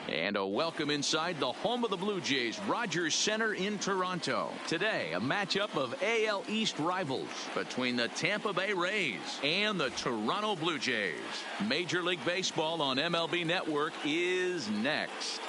And a welcome inside the home of the Blue Jays, Rogers Center in Toronto. Today, a matchup of AL East rivals between the Tampa Bay Rays and the Toronto Blue Jays. Major League Baseball on MLB Network is next.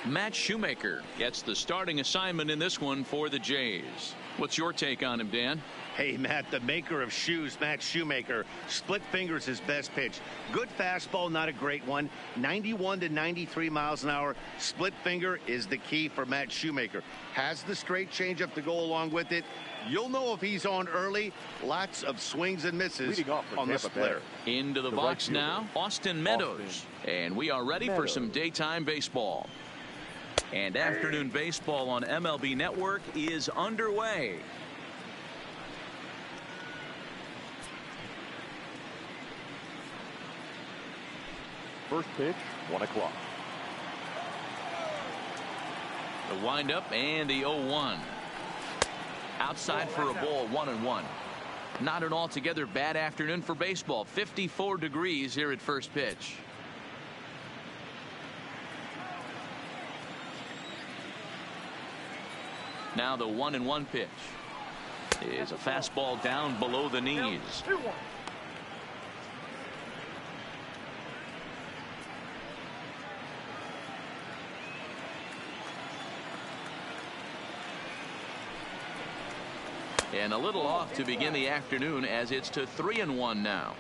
Matt Shoemaker gets the starting assignment in this one for the Jays. What's your take on him, Dan? Hey, Matt, the maker of shoes, Matt Shoemaker. Split fingers his best pitch. Good fastball, not a great one. 91 to 93 miles an hour. Split finger is the key for Matt Shoemaker. Has the straight changeup to go along with it. You'll know if he's on early. Lots of swings and misses on the splitter. Into the box now, Austin Meadows. And we are ready for some daytime baseball. And afternoon baseball on MLB Network is underway. First pitch, 1 o'clock. The windup and the 0-1. Outside for a ball, 1-1. Not an altogether bad afternoon for baseball. 54 degrees here at first pitch. Now the 1-1 pitch is a fastball down below the knees. And a little off to begin the afternoon as it's to 3-1 now.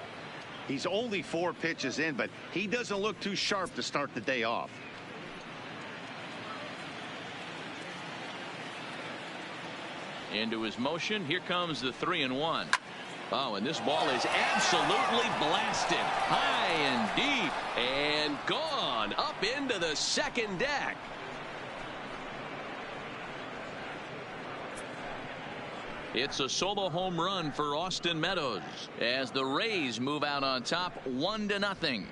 He's only 4 pitches in, but he doesn't look too sharp to start the day off. Into his motion. Here comes the 3-1. Oh, and this ball is absolutely blasted. High and deep. And gone up into the second deck. It's a solo home run for Austin Meadows as the Rays move out on top 1-0.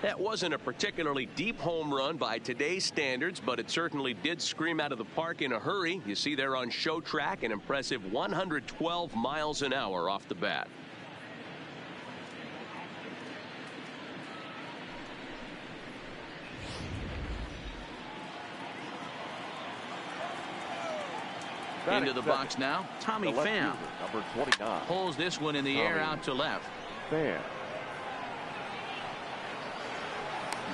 That wasn't a particularly deep home run by today's standards, but it certainly did scream out of the park in a hurry. You see there on show track an impressive 112 miles an hour off the bat. Into the box now, Tommy Pham. Number 29. Pulls this one in the air out to left. Pham.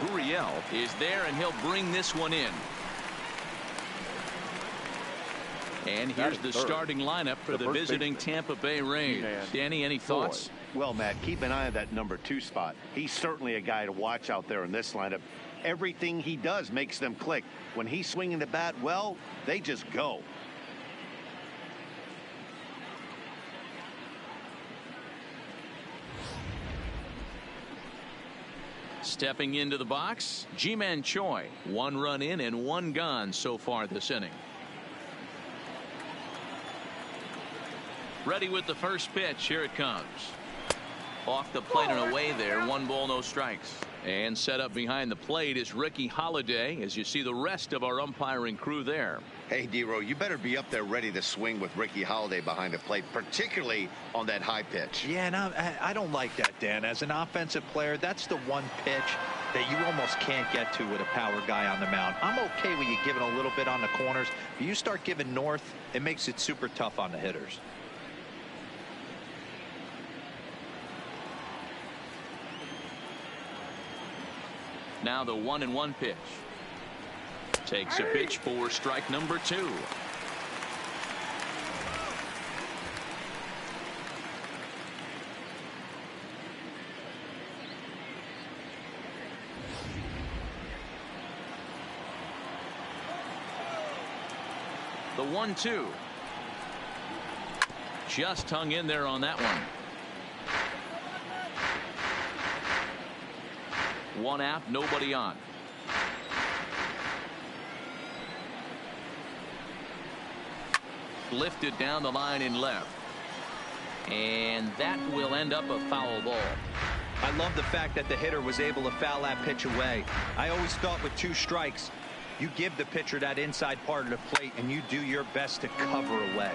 Gurriel is there, and he'll bring this one in. And here's the starting lineup for the visiting Tampa Bay Rays. Danny, any thoughts? Well, Matt, keep an eye on that number 2 spot. He's certainly a guy to watch out there in this lineup. Everything he does makes them click. When he's swinging the bat, well, they just go. Stepping into the box, Ji-Man Choi. 1 run in and 1 gone so far this inning. Ready with the first pitch. Here it comes. Off the plate and away there. 1 ball, no strikes. And set up behind the plate is Ricky Holiday, as you see the rest of our umpiring crew there. Hey, D-Row, you better be up there ready to swing with Ricky Holiday behind the plate, particularly on that high pitch. Yeah, and I don't like that, Dan. As an offensive player, that's the one pitch that you almost can't get to with a power guy on the mound. I'm okay with you giving a little bit on the corners. But you start giving north, it makes it super tough on the hitters. Now the 1-1 pitch. Takes a pitch for strike number 2. The 1-2. Just hung in there on that one. 1 out, nobody on. Lifted down the line in left. And that will end up a foul ball. I love the fact that the hitter was able to foul that pitch away. I always thought with 2 strikes, You give the pitcher that inside part of the plate, and you do your best to cover away.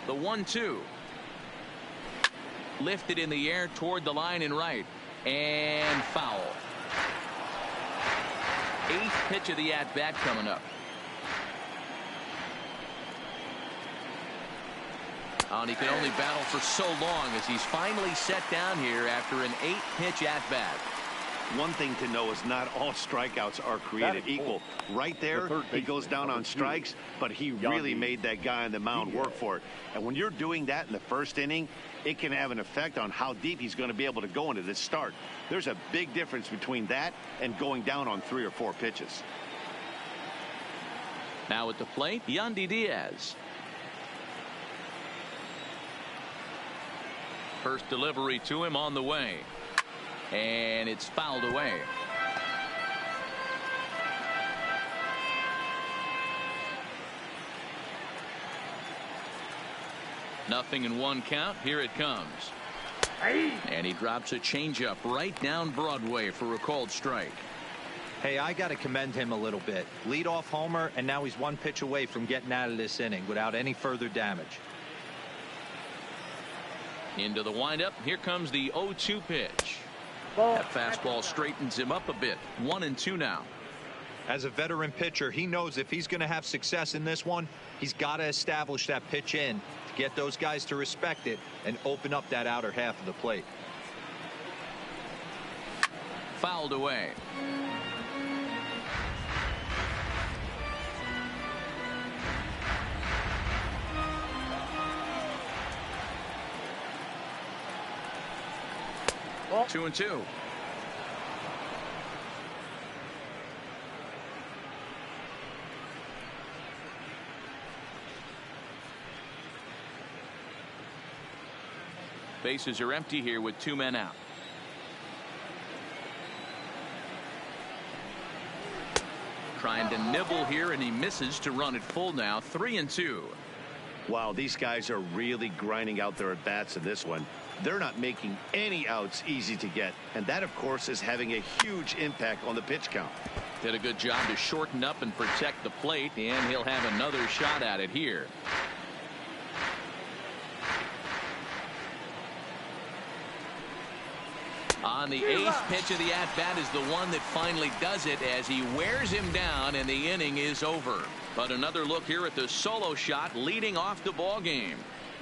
The 1-2. Lifted in the air toward the line and right. And foul. 8th pitch of the at-bat coming up. And he can only battle for so long as he's finally set down here after an 8-pitch at-bat. One thing to know is not all strikeouts are created equal. Right there, he goes down on strikes, but he really made that guy on the mound work for it. And when you're doing that in the first inning, it can have an effect on how deep he's going to be able to go into this start. There's a big difference between that and going down on 3 or 4 pitches. Now at the plate, Yandy Diaz. First delivery to him on the way. And it's fouled away. Nothing in 1 count. Here it comes. And he drops a changeup right down Broadway for a called strike. Hey, I got to commend him a little bit. Leadoff homer, and now he's 1 pitch away from getting out of this inning without any further damage. Into the windup. Here comes the 0-2 pitch. That fastball straightens him up a bit. 1-2 now. As a veteran pitcher, he knows if he's going to have success in this one, he's got to establish that pitch in to get those guys to respect it and open up that outer half of the plate. Fouled away. Oh. 2-2. Bases are empty here with 2 men out. Trying to nibble here, and he misses to run it full now. 3-2. Wow, these guys are really grinding out their at-bats in this one. They're not making any outs easy to get, and that, of course, is having a huge impact on the pitch count. Did a good job to shorten up and protect the plate, and he'll have another shot at it here. On the 8th pitch of the at-bat is the one that finally does it as he wears him down, and the inning is over. But another look here at the solo shot leading off the ball game.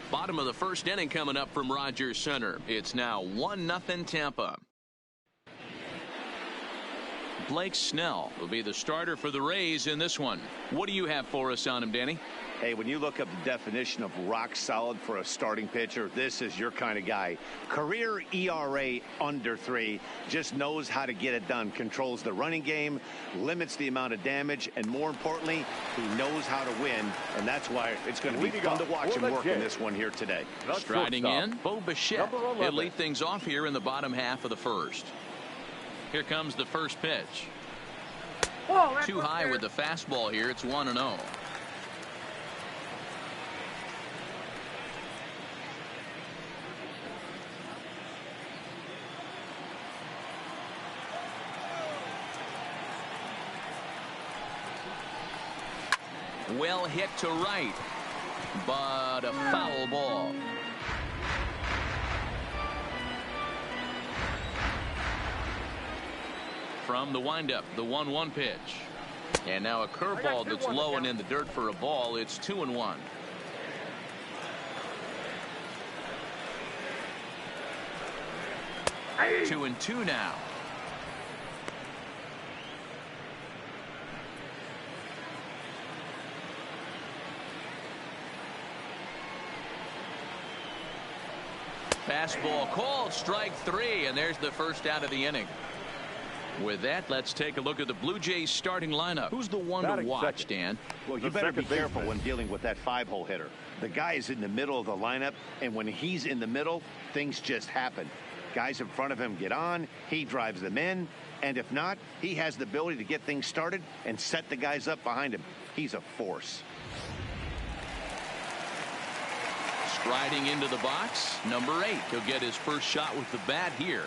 Bottom of the first inning coming up from Rogers Center. It's now 1-0 Tampa. Blake Snell will be the starter for the Rays in this one. What do you have for us on him, Danny? Hey, when you look up the definition of rock solid for a starting pitcher, this is your kind of guy. Career ERA under 3, just knows how to get it done, controls the running game, limits the amount of damage, and more importantly, he knows how to win, and that's why it's going to be fun to watch him work in this one here today. Striding in, Bo Bichette. He'll lead things off here in the bottom half of the first. Here comes the first pitch. Too high with the fastball here. It's 1-0. Well hit to right, but a foul ball. From the windup, the 1-1 pitch. And now a curveball that's low and in the dirt for a ball. It's 2-1. Hey. 2-2 now. Fastball called, strike 3, and there's the first out of the inning. With that, let's take a look at the Blue Jays starting lineup. Who's the one to watch, Dan? Well, you better be careful when dealing with that 5-hole hitter. The guy is in the middle of the lineup, and when he's in the middle, things just happen. Guys in front of him get on, he drives them in, and if not, he has the ability to get things started and set the guys up behind him. He's a force. Riding into the box, number 8. He'll get his first shot with the bat here.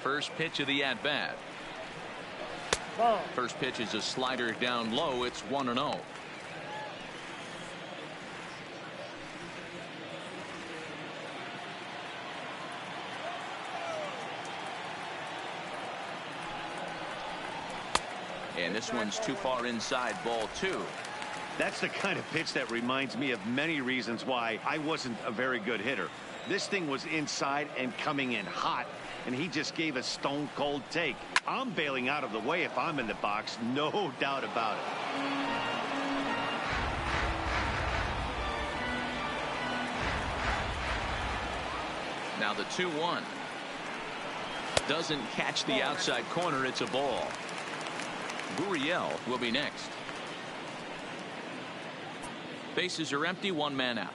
First pitch of the at-bat. First pitch is a slider down low. It's 1-0. And this one's too far inside, ball 2. That's the kind of pitch that reminds me of many reasons why I wasn't a very good hitter. This thing was inside and coming in hot, and he just gave a stone cold take. I'm bailing out of the way if I'm in the box, no doubt about it. Now the 2-1. Doesn't catch the outside corner. It's a ball. Gurriel will be next. Bases are empty, 1 man out.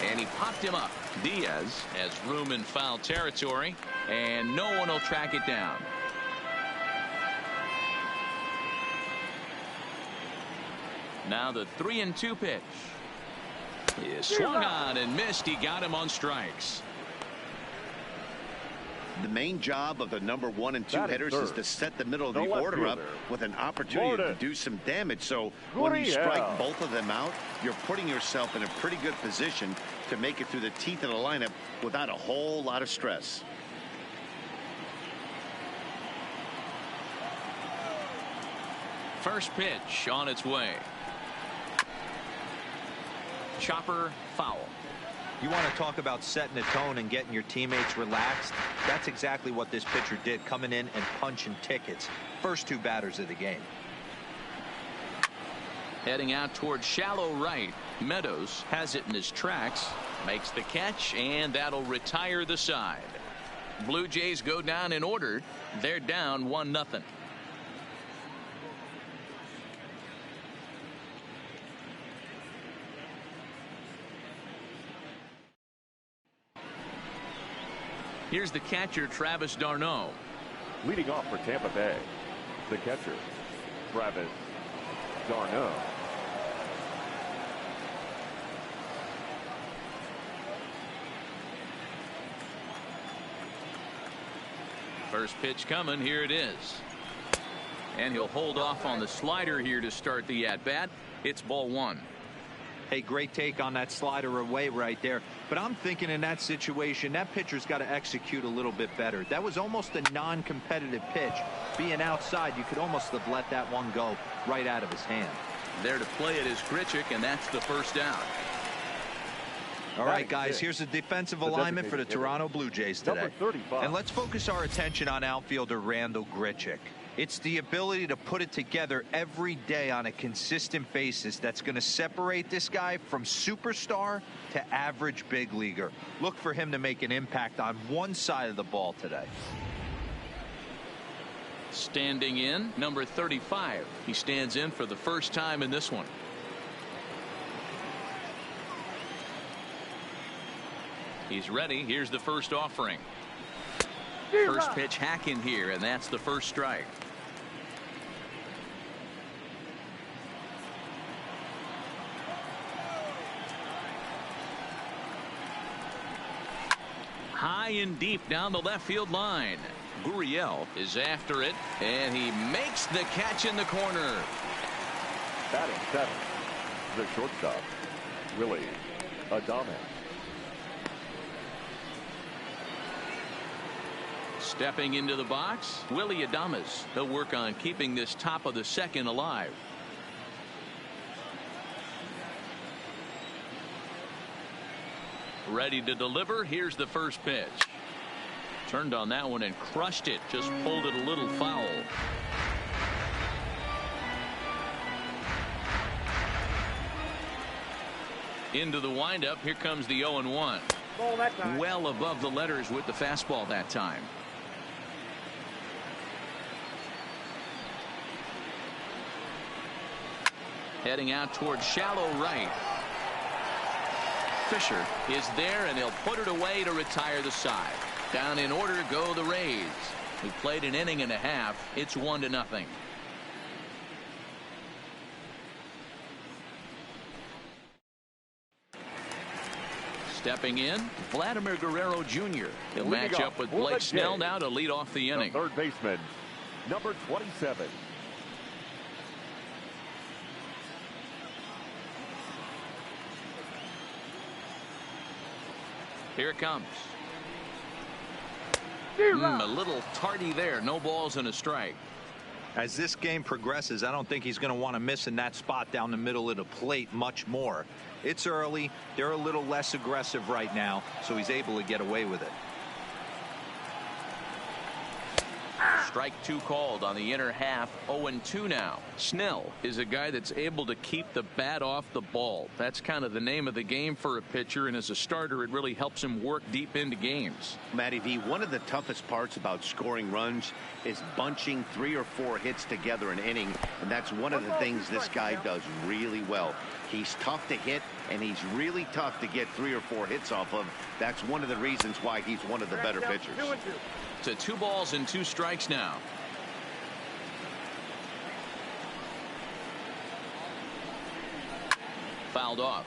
And he popped him up. Diaz has room in foul territory, and no one will track it down. Now the 3-2 pitch. He swung on and missed. He got him on strikes. The main job of the number 1 and 2 hitters is to set the middle of the order up with an opportunity to do some damage. So when you strike both of them out, you're putting yourself in a pretty good position to make it through the teeth of the lineup without a whole lot of stress. First pitch on its way. Chopper, foul. You want to talk about setting the tone and getting your teammates relaxed? That's exactly what this pitcher did, coming in and punching tickets. First 2 batters of the game. Heading out towards shallow right. Meadows has it in his tracks, makes the catch, and that'll retire the side. Blue Jays go down in order. They're down 1-0. Here's the catcher, Travis d'Arnaud. Leading off for Tampa Bay, the catcher, Travis d'Arnaud. First pitch coming. Here it is. And he'll hold off on the slider here to start the at-bat. It's ball 1. Hey, great take on that slider away right there. But I'm thinking in that situation, that pitcher's got to execute a little bit better. That was almost a non-competitive pitch. Being outside, you could almost have let that one go right out of his hand. There to play it is Grichuk, and that's the first out. All right, guys, here's the defensive alignment for the Toronto Blue Jays today. And let's focus our attention on outfielder Randal Grichuk. It's the ability to put it together every day on a consistent basis that's going to separate this guy from superstar to average big leaguer. Look for him to make an impact on one side of the ball today. Standing in, number 35. He stands in for the first time in this one. He's ready. Here's the first offering. First pitch hack in here, and that's the first strike. High and deep down the left field line. Gurriel is after it, and he makes the catch in the corner. Batting 7, the shortstop, Willy Adames. Stepping into the box, Willy Adames. He'll work on keeping this top of the second alive. Ready to deliver. Here's the first pitch. Turned on that one and crushed it. Just pulled it a little foul. Into the windup. Here comes the 0-1. Well above the letters with the fastball that time. Heading out towards shallow right. Fisher is there, and he'll put it away to retire the side. Down in order go the Rays. We played an inning and a half. It's 1-0. Stepping in, Vladimir Guerrero Jr. He'll match up with Blake Snell now to lead off the inning. Third baseman, number 27. Here it comes. A little tardy there. No balls and a strike. As this game progresses, I don't think he's going to want to miss in that spot down the middle of the plate much more. It's early. They're a little less aggressive right now, so he's able to get away with it. Strike 2 called on the inner half. 0-2 now. Snell is a guy that's able to keep the bat off the ball. That's kind of the name of the game for a pitcher, and as a starter it really helps him work deep into games. Matty V, one of the toughest parts about scoring runs is bunching 3 or 4 hits together an inning, and that's one of the things this guy does really well. He's tough to hit, and he's really tough to get 3 or 4 hits off of. That's one of the reasons why he's one of the better pitchers. To 2 balls and 2 strikes now. Fouled off.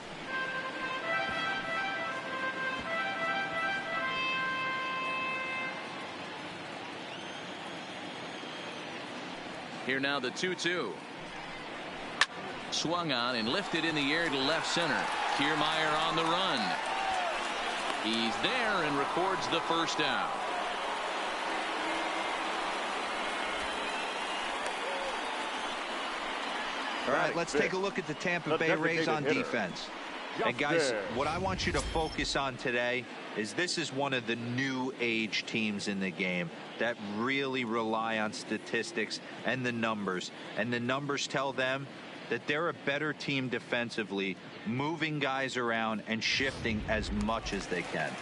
Here now the 2-2. Swung on and lifted in the air to left center. Kiermaier on the run. He's there and records the first down. All right, let's take a look at the Tampa Bay Rays on defense. And guys, what I want you to focus on today is this is one of the new age teams in the game that really rely on statistics and the numbers. And the numbers tell them that they're a better team defensively, moving guys around and shifting as much as they can.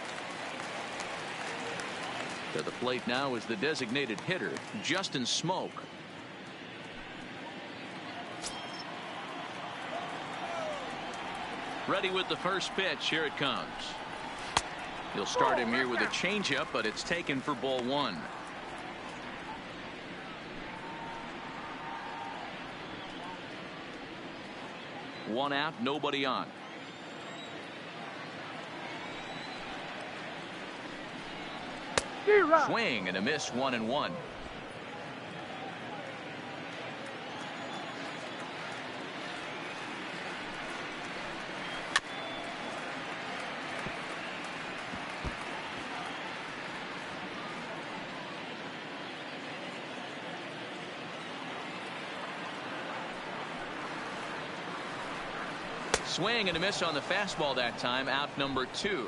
To the plate now is the designated hitter, Justin Smoak. Ready with the first pitch. Here it comes. He'll start him here with a changeup, but it's taken for ball 1. One out, nobody on. Swing and a miss, 1-1. Swing and a miss on the fastball that time. Out number 2.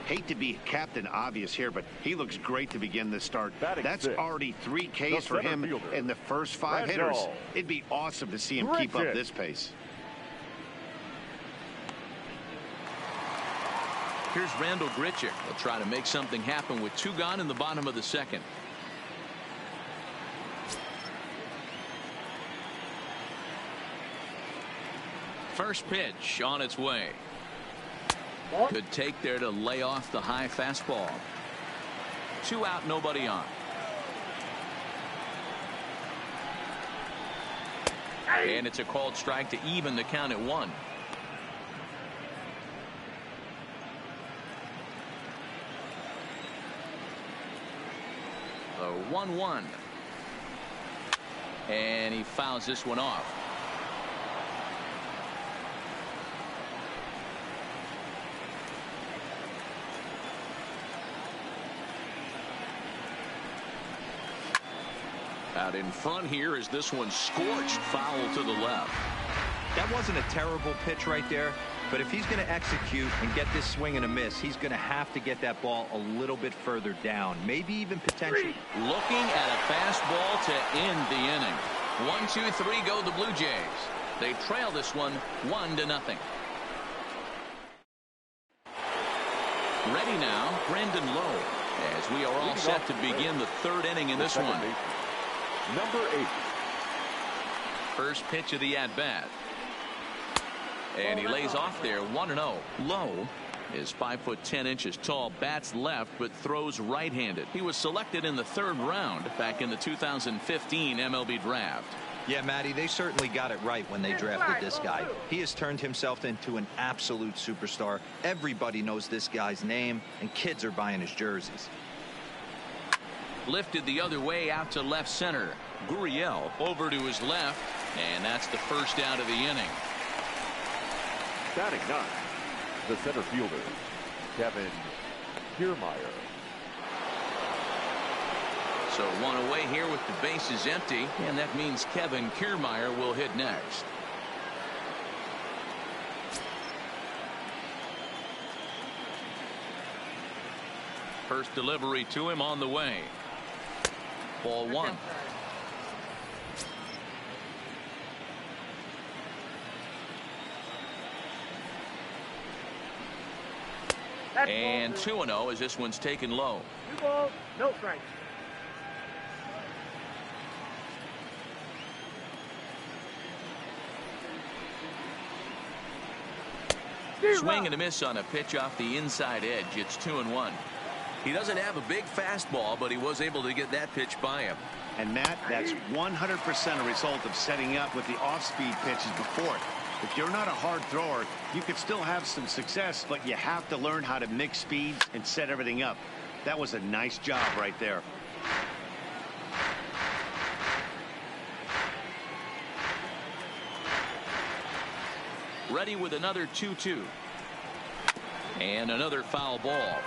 Hate to be Captain Obvious here, but he looks great to begin this start. That's already 3 Ks for him in the first 5 hitters. It'd be awesome to see him keep up this pace. Here's Randall Grichuk. He'll try to make something happen with 2 gone in the bottom of the 2nd. First pitch on its way. Good take there to lay off the high fastball. 2 out, nobody on. And it's a called strike to even the count at 1. The 1-1. And he fouls this one off. Out in front here is this one scorched foul to the left. That wasn't a terrible pitch right there, but if he's going to execute and get this swing and a miss, he's going to have to get that ball a little bit further down, maybe even potentially. Looking at a fastball to end the inning. 1, 2, 3 go the Blue Jays. They trail this one 1-0. Ready now, Brandon Lowe, as we are all set to begin the 3rd inning in this one. Number 8. First pitch of the at-bat. And he lays off there 1-0. Lowe is 5'10" tall, bats left but throws right-handed. He was selected in the 3rd round back in the 2015 MLB draft. Yeah, Matty, they certainly got it right when they drafted this guy. He has turned himself into an absolute superstar. Everybody knows this guy's name, and kids are buying his jerseys. Lifted the other way out to left center. Gurriel over to his left, and that's the first out of the inning. Batting 9, the center fielder, Kevin Kiermaier. So 1 away here with the bases empty, and that means Kevin Kiermaier will hit next. First delivery to him on the way. Ball 1. And 2-0 as this one's taken low. 2 balls, no strikes. Swing and a miss on a pitch off the inside edge. It's 2-1. He doesn't have a big fastball, but he was able to get that pitch by him. And Matt, that's 100% a result of setting up with the off-speed pitches before it. If you're not a hard thrower, you could still have some success, but you have to learn how to mix speeds and set everything up. That was a nice job right there. Ready with another 2-2. And another foul ball.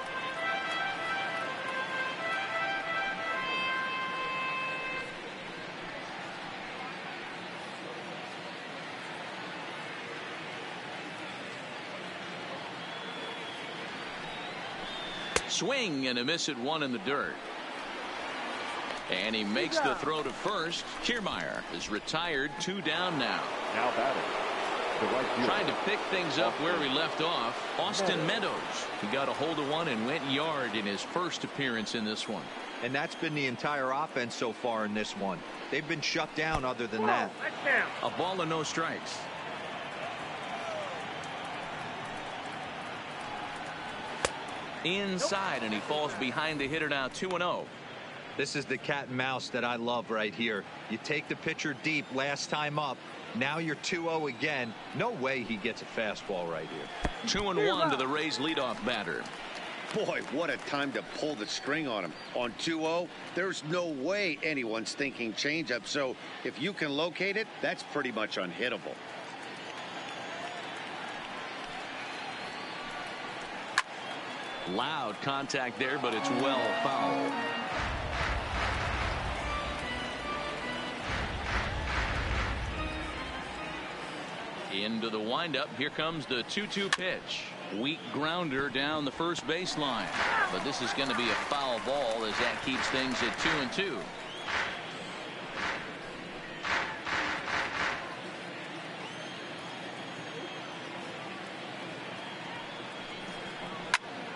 Swing and a miss at 1 in the dirt. And he makes the throw to first. Kiermaier is retired, 2 down now. Now batting, the right fielder. Trying to pick things up where he left off. Austin Meadows. He got a hold of one and went yard in his first appearance in this one. And that's been the entire offense so far in this one. They've been shut down other than that. A ball and no strikes. Inside, and he falls behind the hitter now. 2-0. This is the cat and mouse that I love right here. You take the pitcher deep last time up. Now you're 2-0 again. No way he gets a fastball right here. 2-1 to the Rays leadoff batter. Boy, what a time to pull the string on him. On 2-0, there's no way anyone's thinking changeup. So if you can locate it, that's pretty much unhittable. Loud contact there, but it's well fouled. Into the windup. Here comes the 2-2 pitch. Weak grounder down the first baseline. But this is going to be a foul ball as that keeps things at 2-2.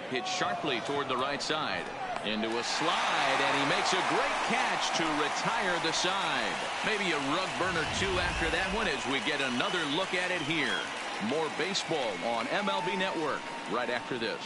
Hit sharply toward the right side. Into a slide, and he makes a great catch to retire the side. Maybe a rug burner too after that one as we get another look at it here. More baseball on MLB Network right after this.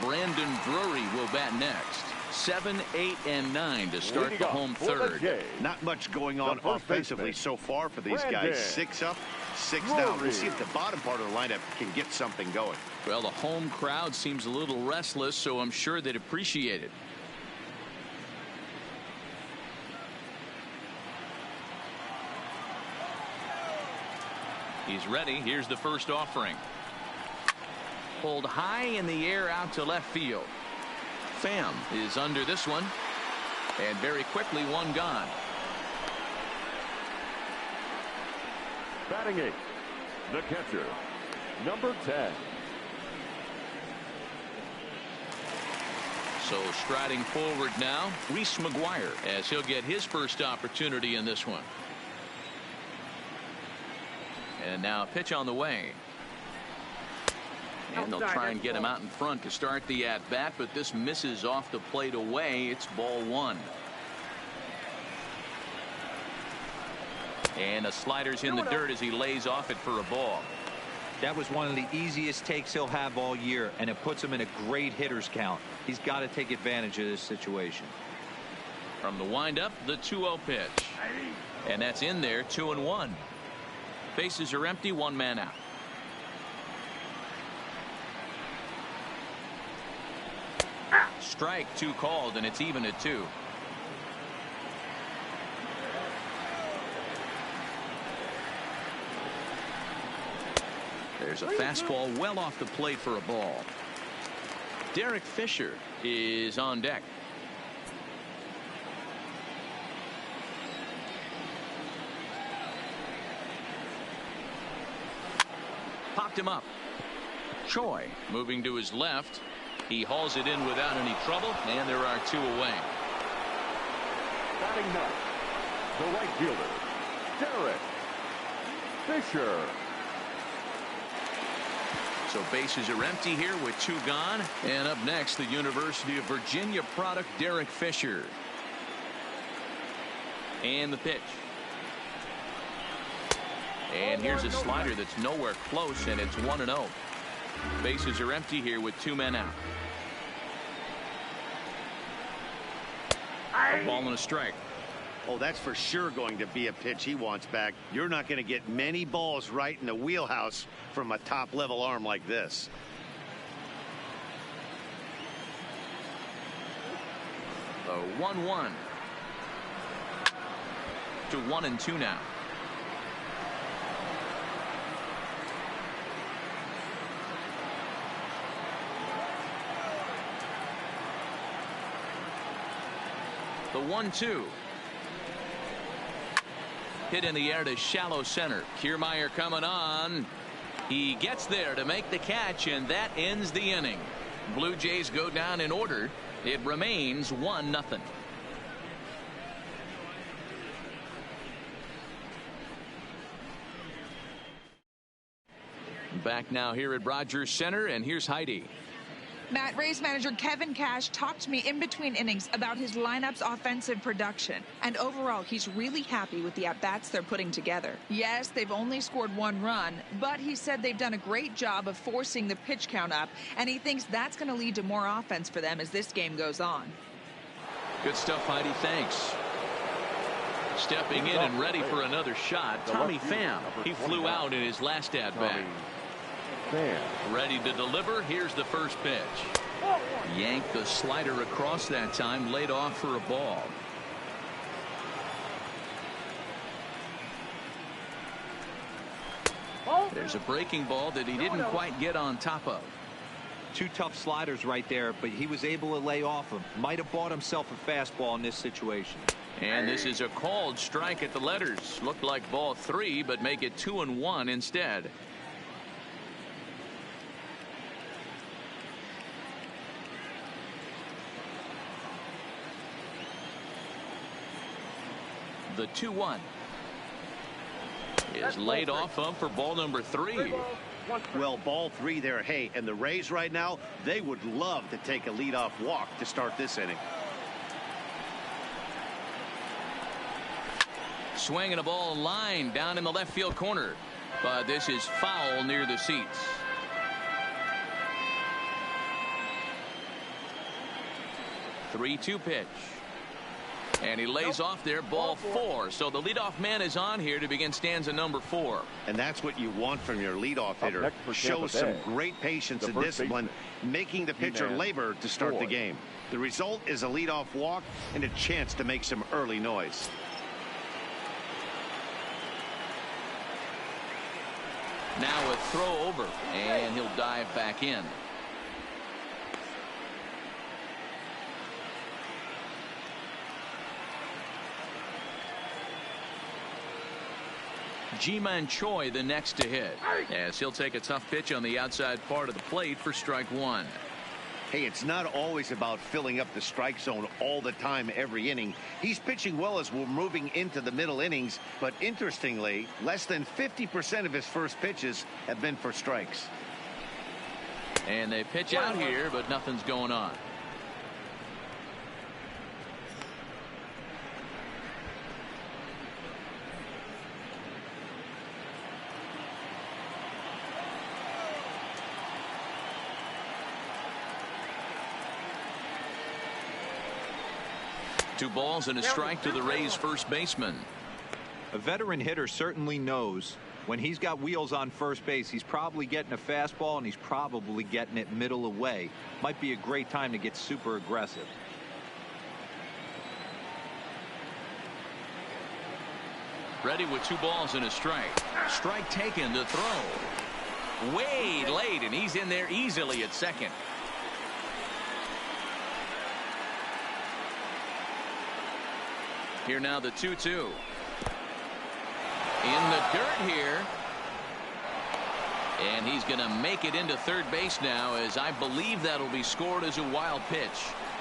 Brandon Drury will bat next. 7, 8, and 9 to start the home third. Not much going on offensively so far for these guys. 6 up, 6 down. We'll see if the bottom part of the lineup can get something going. Well, the home crowd seems a little restless, so I'm sure they'd appreciate it. He's ready. Here's the first offering. Pulled high in the air out to left field. Pham is under this one, and very quickly one gone. Batting 8, the catcher, number 10. So striding forward now, Reese McGuire, as he'll get his first opportunity in this one. And now a pitch on the way. And they'll try and get him out in front to start the at-bat, but this misses off the plate away. It's ball 1. And the slider's in the dirt as he lays off it for a ball. That was one of the easiest takes he'll have all year, and it puts him in a great hitter's count. He's got to take advantage of this situation. From the windup, the 2-0 pitch. And that's in there, 2-1. Bases are empty, one man out. Strike, 2 called, and it's even at 2. There's a fastball well off the plate for a ball. Derek Fisher is on deck. Popped him up. Choi moving to his left. He hauls it in without any trouble, and there are 2 away. Batting ninth, the right fielder, Derek Fisher. So bases are empty here with 2 gone. And up next, the University of Virginia product, Derek Fisher. And the pitch. And here's a slider that's nowhere close, and it's 1-0. Bases are empty here with 2 men out. A ball and a strike. Oh, that's for sure going to be a pitch he wants back. You're not going to get many balls right in the wheelhouse from a top-level arm like this. The 1-1 to 1-2 now. The 1-2. Hit in the air to shallow center. Kiermaier coming on. He gets there to make the catch, and that ends the inning. Blue Jays go down in order. It remains 1-0. Back now here at Rogers Center, and here's Heidi. Matt, Rays manager Kevin Cash talked to me in between innings about his lineup's offensive production. And overall, he's really happy with the at-bats they're putting together. Yes, they've only scored 1 run, but he said they've done a great job of forcing the pitch count up, and he thinks that's going to lead to more offense for them as this game goes on. Good stuff, Heidi. Thanks. Stepping in and ready for another shot, Tommy Pham. He flew out in his last at-bat. Ready to deliver. Here's the first pitch. Yanked the slider across that time, laid off for a ball. There's a breaking ball that he didn't quite get on top of. 2 tough sliders right there, but he was able to lay off them. Might have bought himself a fastball in this situation. And this is a called strike at the letters. Looked like ball 3, but make it 2-1 instead. The 2-1 is laid off of for ball number 3. Well, ball 3 there. Hey, and the Rays right now, they would love to take a leadoff walk to start this inning. Swinging a ball line down in the left field corner, but this is foul near the seats. The 3-2 pitch. And he lays off there, ball 4. So the leadoff man is on here to begin stanza number 4. And that's what you want from your leadoff hitter. Shows some great patience and discipline, making the pitcher labor to start the game. The result is a leadoff walk and a chance to make some early noise. Now a throw over, and he'll dive back in. Ji-Man Choi the next to hit, as he'll take a tough pitch on the outside part of the plate for strike 1. Hey, it's not always about filling up the strike zone all the time every inning. He's pitching well as we're moving into the middle innings, but interestingly, less than 50% of his first pitches have been for strikes. And they pitch out here, but nothing's going on. 2 balls and a strike to the Rays first baseman. A veteran hitter certainly knows when he's got wheels on first base, he's probably getting a fastball and he's probably getting it middle away. Might be a great time to get super aggressive. Ready with 2 balls and a strike. Strike taken to throw. Way late, and he's in there easily at second. Here now the 2-2. In the dirt here. And he's going to make it into third base now, as I believe that'll be scored as a wild pitch.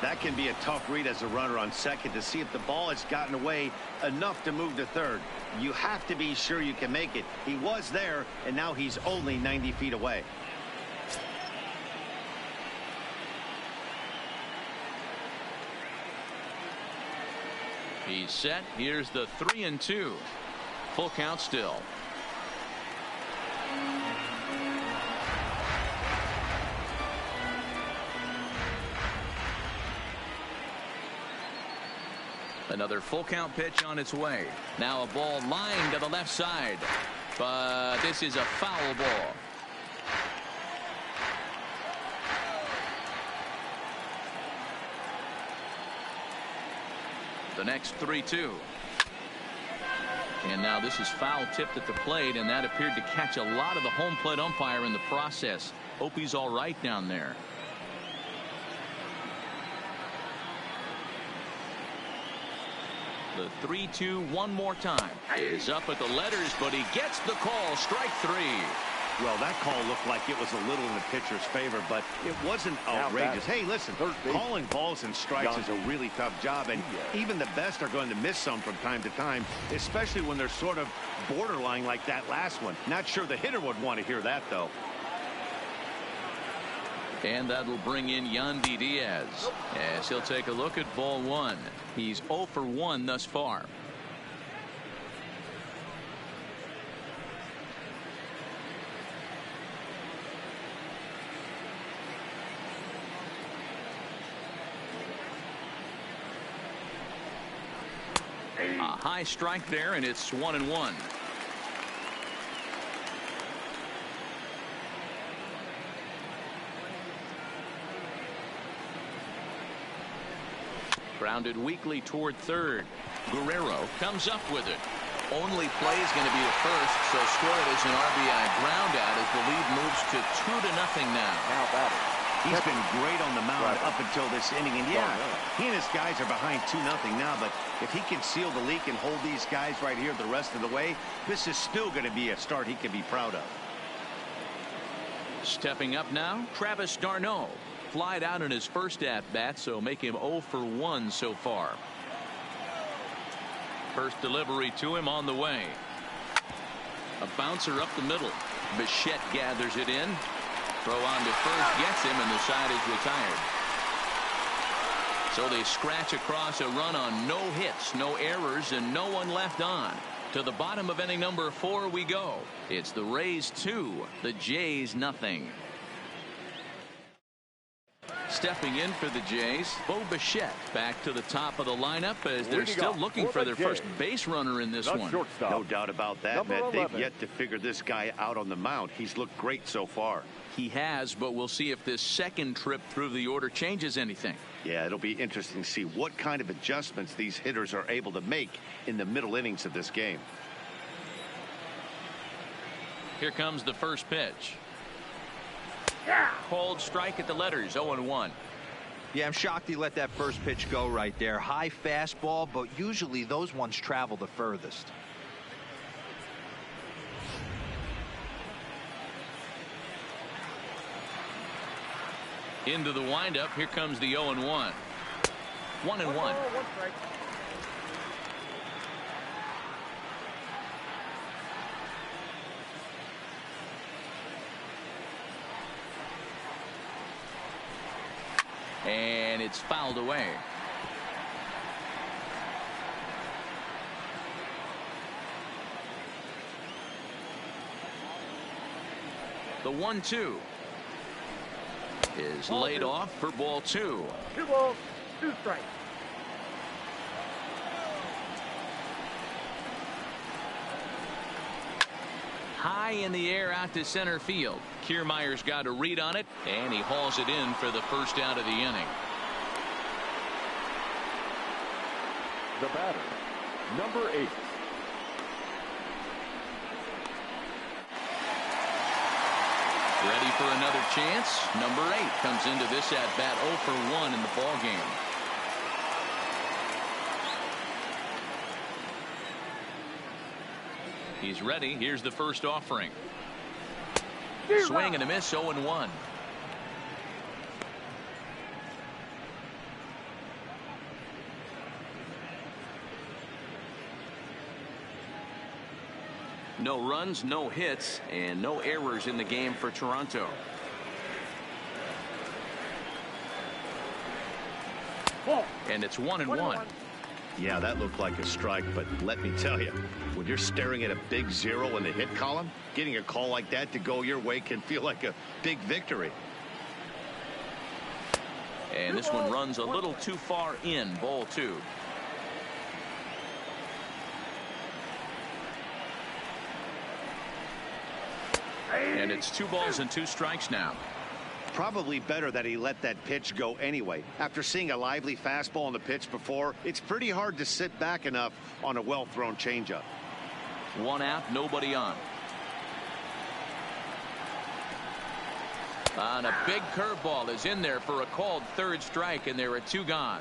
That can be a tough read as a runner on second to see if the ball has gotten away enough to move to third. You have to be sure you can make it. He was there, and now he's only 90 feet away. He's set. Here's the 3-2. Full count still. Another full count pitch on its way. Now a ball lined to the left side, but this is a foul ball. The next 3-2. And now this is foul tipped at the plate, and that appeared to catch a lot of the home plate umpire in the process. Hope he's all right down there. The 3-2 one more time is up at the letters, but he gets the call. Strike 3. Well, that call looked like it was a little in the pitcher's favor, but it wasn't outrageous. Hey, listen, calling balls and strikes is a really tough job, and even the best are going to miss some from time to time, especially when they're sort of borderline like that last one. Not sure the hitter would want to hear that, though. And that'll bring in Yandy Diaz as he'll take a look at ball 1. He's 0 for 1 thus far. A high strike there, and it's 1-1. Grounded weakly toward third. Guerrero comes up with it. Only play is going to be the first, so score it as an RBI ground out as the lead moves to 2-0 now. Now batting. He's been great on the mound up until this inning, and yeah, he and his guys are behind 2-0 now, but if he can seal the leak and hold these guys right here the rest of the way, this is still going to be a start he can be proud of. Stepping up now, Travis d'Arnaud. Flied out in his first at-bat, so make him 0 for 1 so far. First delivery to him on the way. A bouncer up the middle. Bichette gathers it in. Throw on to first gets him, and the side is retired. So they scratch across a run on no hits, no errors, and no one left on. To the bottom of inning number 4 we go. It's the Rays 2, the Jays 0. Stepping in for the Jays, Bo Bichette back to the top of the lineup as they're still looking for their first base runner in this one. No doubt about that, Matt. They've yet to figure this guy out on the mound. He's looked great so far. He has, but we'll see if this second trip through the order changes anything. Yeah, it'll be interesting to see what kind of adjustments these hitters are able to make in the middle innings of this game. Here comes the first pitch. Cold strike at the letters, 0-1. Yeah, I'm shocked he let that first pitch go right there. High fastball, but usually those ones travel the furthest. Into the windup, here comes the 0-1. 1-1. And it's fouled away. The 1-2 is laid off for ball 2. 2 balls, 2 strikes. high in the air out to center field. Kiermaier's got a read on it, and he hauls it in for the first out of the inning. The batter, number 8. Ready for another chance. Number 8 comes into this at bat 0 for 1 in the ball game. He's ready. Here's the first offering. Swing and a miss. 0 and 1. No runs, no hits, and no errors in the game for Toronto. And it's 1 and 1. Yeah, that looked like a strike, but let me tell you, when you're staring at a big 0 in the hit column, getting a call like that to go your way can feel like a big victory. And this one runs a little too far in. Ball 2. And it's 2 balls and 2 strikes now. Probably better that he let that pitch go anyway. After seeing a lively fastball on the pitch before, it's pretty hard to sit back enough on a well-thrown changeup. 1 out, nobody on. And a big curveball is in there for a called 3rd strike, and there are 2 gone.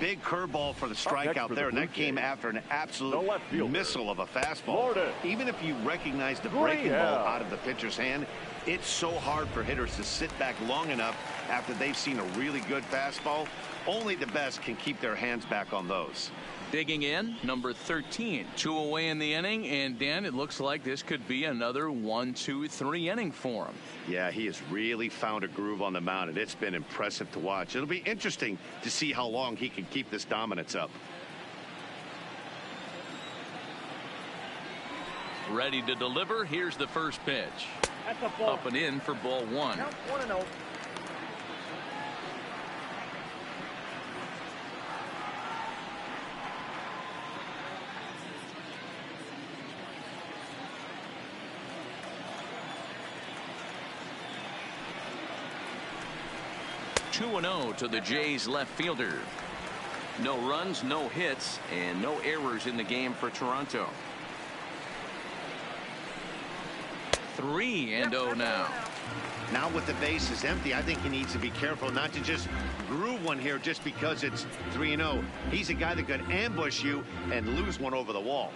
Big curveball for the strikeout there, and that came after an absolute missile of a fastball. Florida. Even if you recognize the breaking ball out of the pitcher's hand, it's so hard for hitters to sit back long enough after they've seen a really good fastball. Only the best can keep their hands back on those. Digging in, number 13. 2 away in the inning, and Dan, it looks like this could be another 1, 2, 3 inning for him. Yeah, he has really found a groove on the mound, and it's been impressive to watch. It'll be interesting to see how long he can keep this dominance up. Ready to deliver. Here's the first pitch. Up and in for ball 1. 1-0. Two and 0 to the Jays left fielder. No runs, no hits, and no errors in the game for Toronto. 3-0 now. Now with the bases empty, I think he needs to be careful not to just groove one here just because it's 3-0. He's a guy that could ambush you and lose one over the wall.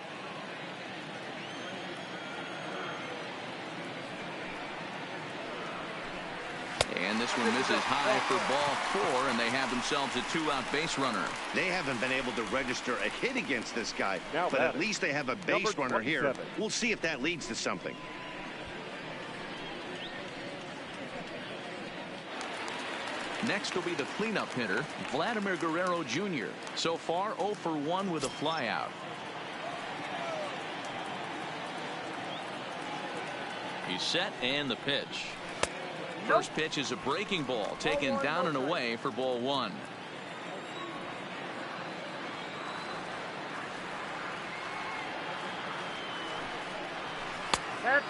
And this one misses high for ball 4, and they have themselves a 2-out base runner. They haven't been able to register a hit against this guy, Now but at batting, least they have a base number runner here. 27. We'll see if that leads to something. Next will be the cleanup hitter, Vladimir Guerrero Jr. So far 0 for 1 with a flyout. He's set, and the pitch. First pitch is a breaking ball taken down and away for ball 1.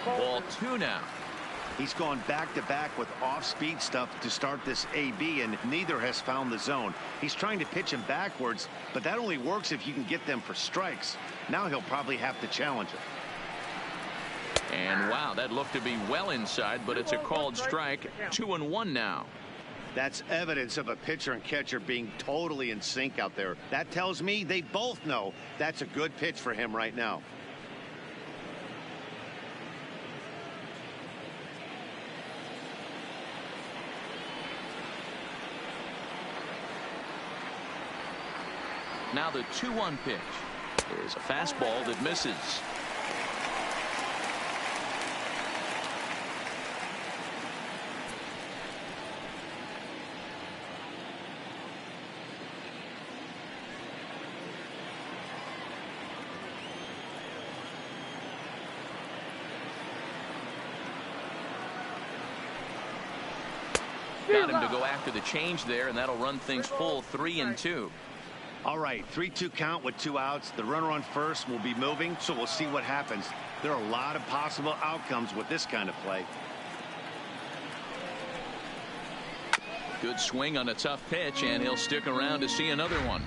Ball 2 now. He's gone back-to-back with off-speed stuff to start this AB, and neither has found the zone. He's trying to pitch him backwards, but that only works if you can get them for strikes. Now he'll probably have to challenge it. And wow, that looked to be well inside, but it's a called strike. 2-1 now. That's evidence of a pitcher and catcher being totally in sync out there. That tells me they both know that's a good pitch for him right now. Now the 2-1 pitch is a fastball that misses. Got him to go after the change there, and that'll run things full 3-2. All right, 3-2 count with 2 outs. The runner on first will be moving, so we'll see what happens. There are a lot of possible outcomes with this kind of play. Good swing on a tough pitch, and he'll stick around to see another one.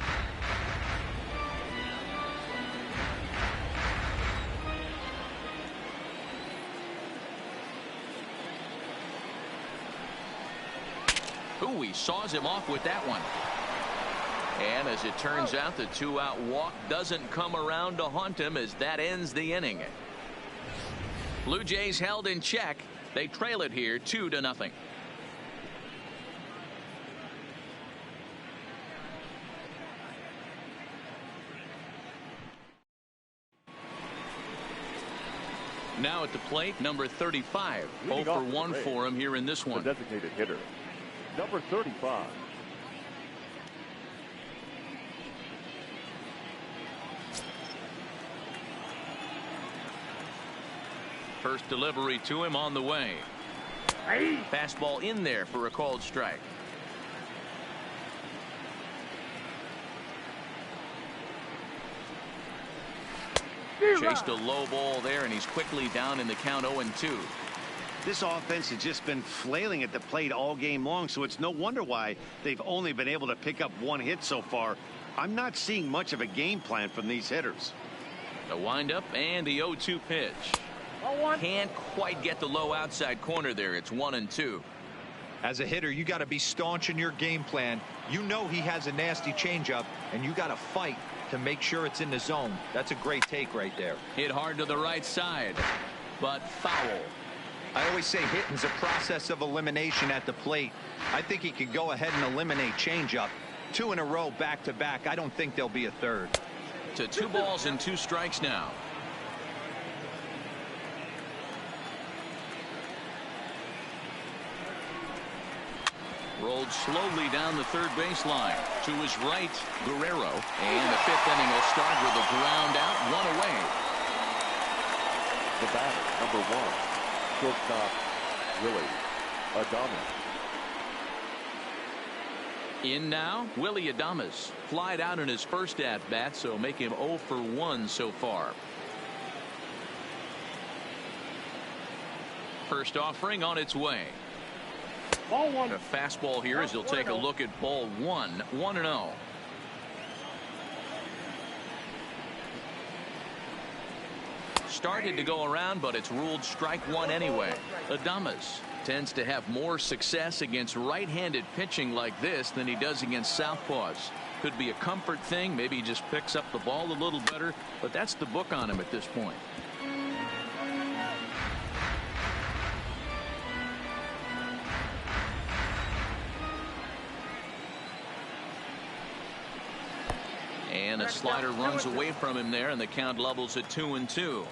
Ooh, he saws him off with that one. And as it turns out, the 2-out walk doesn't come around to haunt him as that ends the inning. Blue Jays held in check. They trail it here 2-0. Now at the plate, number 35. 0 for 1 for him here in this one. The designated hitter, number 35. First delivery to him on the way. Fastball in there for a called strike. Chased a low ball there, and he's quickly down in the count 0-2. This offense has just been flailing at the plate all game long, so it's no wonder why they've only been able to pick up 1 hit so far. I'm not seeing much of a game plan from these hitters. The windup and the 0-2 pitch. Can't quite get the low outside corner there. It's 1-2. As a hitter, you got to be staunch in your game plan. You know he has a nasty changeup, and you got to fight to make sure it's in the zone. That's a great take right there. Hit hard to the right side, but foul. I always say hitting's a process of elimination at the plate. I think he could go ahead and eliminate changeup. 2 in a row back to back. I don't think there'll be a third. To 2 balls and 2 strikes now. Rolled slowly down the third baseline. To his right, Guerrero. And the 5th inning will start with a ground out, 1 away. The batter, number 1, shortstop, Willy Adames. In now, Willy Adames. Flied out in his first at-bat, so make him 0 for 1 so far. First offering on its way. Ball 1. A fastball here as he'll take a look at ball 1. 1-0. Started to go around, but it's ruled strike 1 anyway. Adames tends to have more success against right-handed pitching like this than he does against southpaws. Could be a comfort thing. Maybe he just picks up the ball a little better, but that's the book on him at this point. And a slider runs away from him there, and the count levels at 2-2.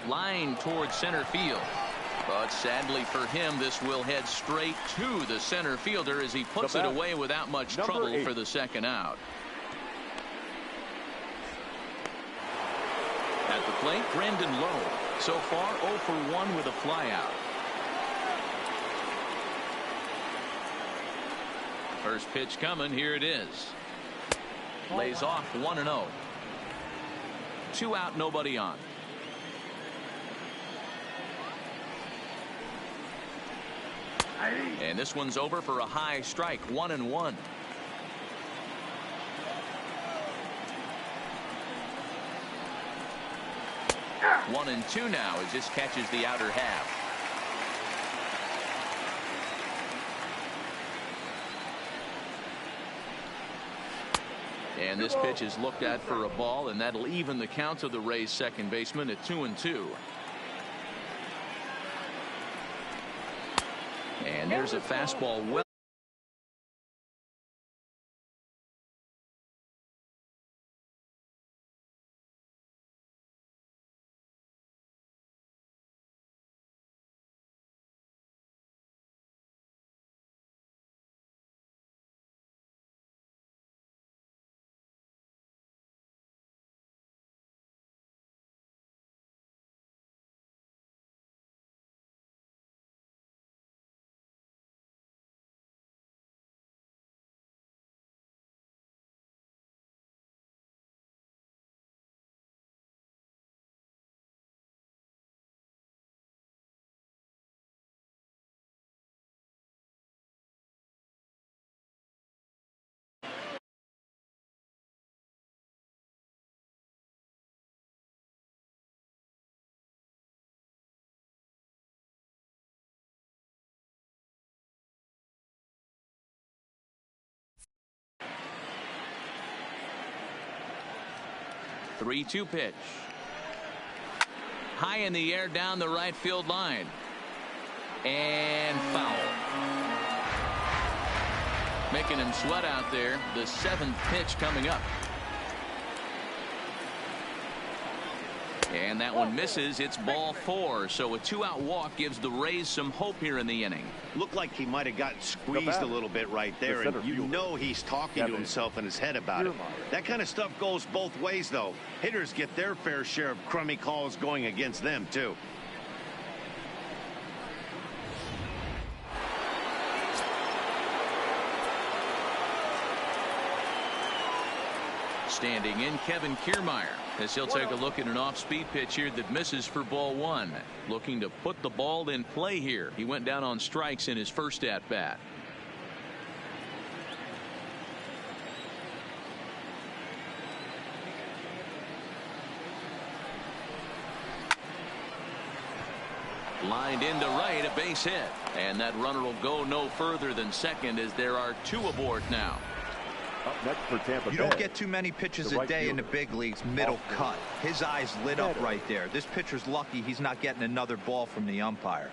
Line towards center field. But sadly for him, this will head straight to the center fielder as he puts it away without much trouble for the second out. At the plate, Brandon Lowe. So far 0 for 1 with a flyout. First pitch coming. Here it is. Lays off 1-0. 2 out, nobody on. And this one's over for a high strike. 1-1. One and two now as this catches the outer half. And this pitch is looked at for a ball, and that'll even the count of the Rays second baseman at 2-2. And there's a fastball well 3-2 pitch. High in the air down the right field line. And foul. Making him sweat out there. The 7th pitch coming up. And that one misses. It's ball 4. So a 2-out walk gives the Rays some hope here in the inning. Looked like he might have gotten squeezed a little bit right there. And you know he's talking to himself in his head about it. That kind of stuff goes both ways, though. Hitters get their fair share of crummy calls going against them, too. Standing in, Kevin Kiermaier, as he'll take a look at an off-speed pitch here that misses for ball 1. Looking to put the ball in play here. He went down on strikes in his first at-bat. Lined into right, a base hit. And that runner will go no further than second as there are 2 aboard now. Up next for Tampa Bay. You don't get too many pitches a day in the big leagues middle cut. His eyes lit up right there. This pitcher's lucky he's not getting another ball from the umpire.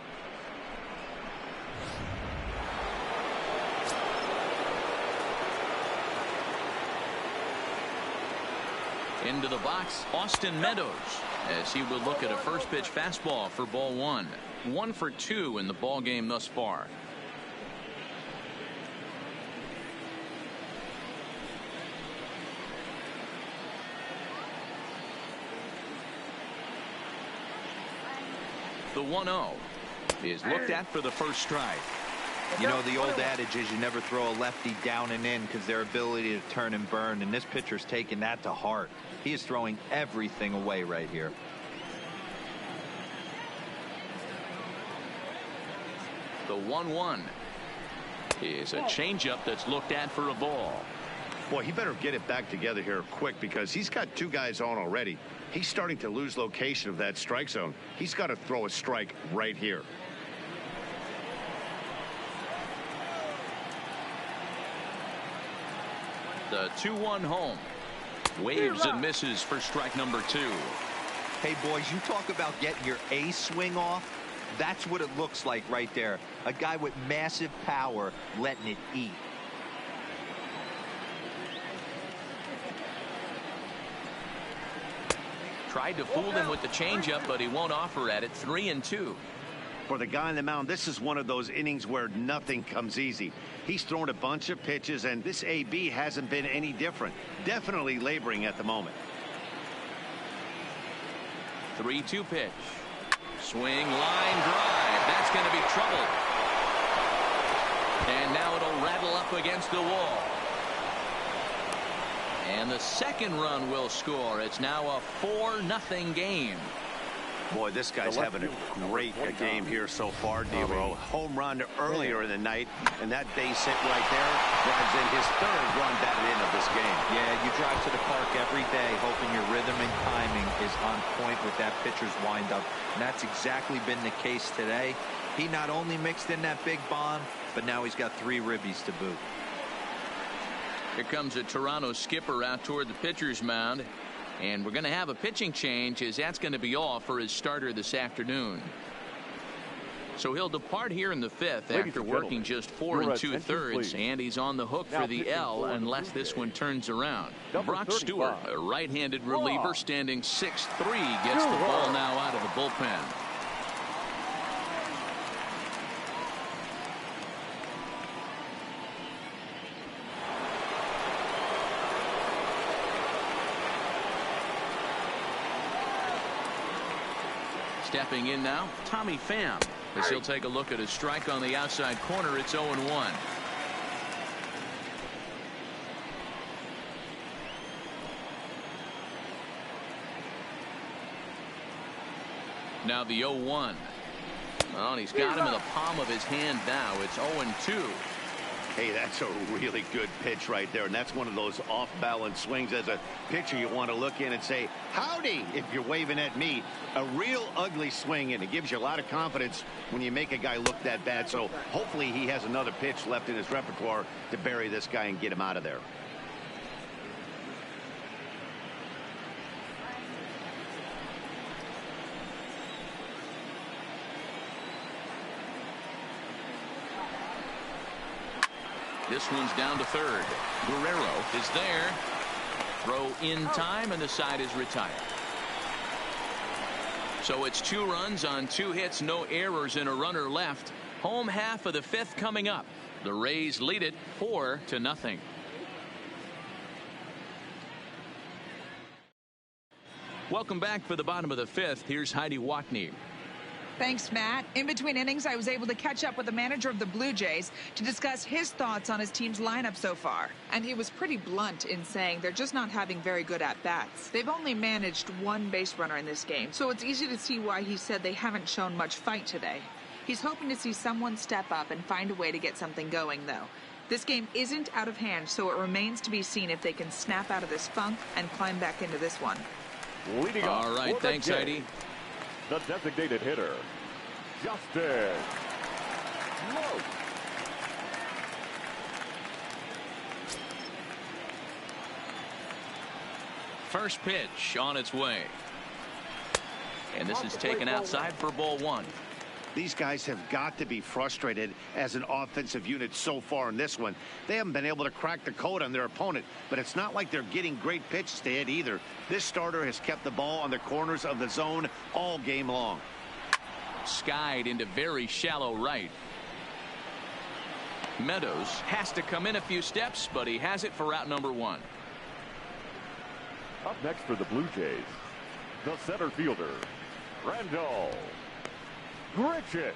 Into the box, Austin Meadows, as he will look at a first pitch fastball for ball 1. 1 for 2 in the ball game thus far. The 1-0 is looked at for the first strike. You know, the old adage is you never throw a lefty down and in because their ability to turn and burn, and this pitcher's taking that to heart. He is throwing everything away right here. The 1-1 is a changeup that's looked at for a ball. Boy, he better get it back together here quick because he's got 2 guys on already. He's starting to lose location of that strike zone. He's got to throw a strike right here. The 2-1 home. Waves and misses for strike number 2. Hey, boys, you talk about getting your A swing off. That's what it looks like right there. A guy with massive power letting it eat. Tried to fool him with the changeup, but he won't offer at it. 3-2. For the guy on the mound, this is one of those innings where nothing comes easy. He's thrown a bunch of pitches, and this AB hasn't been any different. Definitely laboring at the moment. 3-2 pitch. Swing, line drive. That's going to be trouble. And now it'll rattle up against the wall. And the second run will score. It's now a 4-0 game. Boy, this guy's having a great game here so far, D-Row. Home run earlier in the night, and that base hit right there drives in his 3rd run batted in of this game. Yeah, you drive to the park every day hoping your rhythm and timing is on point with that pitcher's windup, and that's exactly been the case today. He not only mixed in that big bomb, but now he's got 3 ribbies to boot. Here comes a Toronto skipper out toward the pitcher's mound. And we're going to have a pitching change as that's going to be all for his starter this afternoon. So he'll depart here in the 5th after working just 4 2/3, and he's on the hook for the L unless this one turns around. Brock Stewart, a right-handed reliever standing 6'3", gets the ball now out of the bullpen. Stepping in now, Tommy Pham, as he'll take a look at a strike on the outside corner. It's 0-1. Now the 0-1. Well, and he's got him in the palm of his hand now. It's 0-2. Hey, that's a really good pitch right there, and that's one of those off-balance swings. As a pitcher, you want to look in and say, howdy, if you're waving at me. A real ugly swing, and it gives you a lot of confidence when you make a guy look that bad. So hopefully he has another pitch left in his repertoire to bury this guy and get him out of there. This one's down to third. Guerrero is there. Throw in time, and the side is retired. So it's 2 runs on 2 hits, no errors, and a runner left. Home half of the 5th coming up. The Rays lead it 4-0. Welcome back for the bottom of the 5th. Here's Heidi Watney. Thanks, Matt. In between innings, I was able to catch up with the manager of the Blue Jays to discuss his thoughts on his team's lineup so far. And he was pretty blunt in saying they're just not having very good at-bats. They've only managed 1 base runner in this game, so it's easy to see why he said they haven't shown much fight today. He's hoping to see someone step up and find a way to get something going, though. This game isn't out of hand, so it remains to be seen if they can snap out of this funk and climb back into this one. Leading All right, thanks, Heidi. The designated hitter, Justin Lowe. First pitch on its way. And this is taken outside for ball 1. These guys have got to be frustrated as an offensive unit so far in this one. They haven't been able to crack the code on their opponent, but it's not like they're getting great pitches to hit either. This starter has kept the ball on the corners of the zone all game long. Skied into very shallow right. Meadows has to come in a few steps, but he has it for route number 1. Up next for the Blue Jays, the center fielder, Randall Grichuk.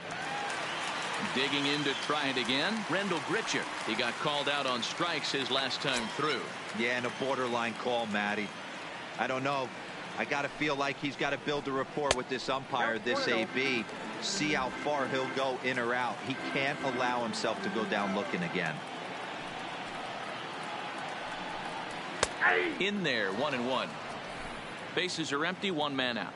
Digging in to try it again, Randall Grichuk. He got called out on strikes his last time through. Yeah, and a borderline call, Matty. I don't know. I got to feel like he's got to build a rapport with this umpire, this AB. See how far he'll go in or out. He can't allow himself to go down looking again. In there, 1-1. Bases are empty, 1 man out.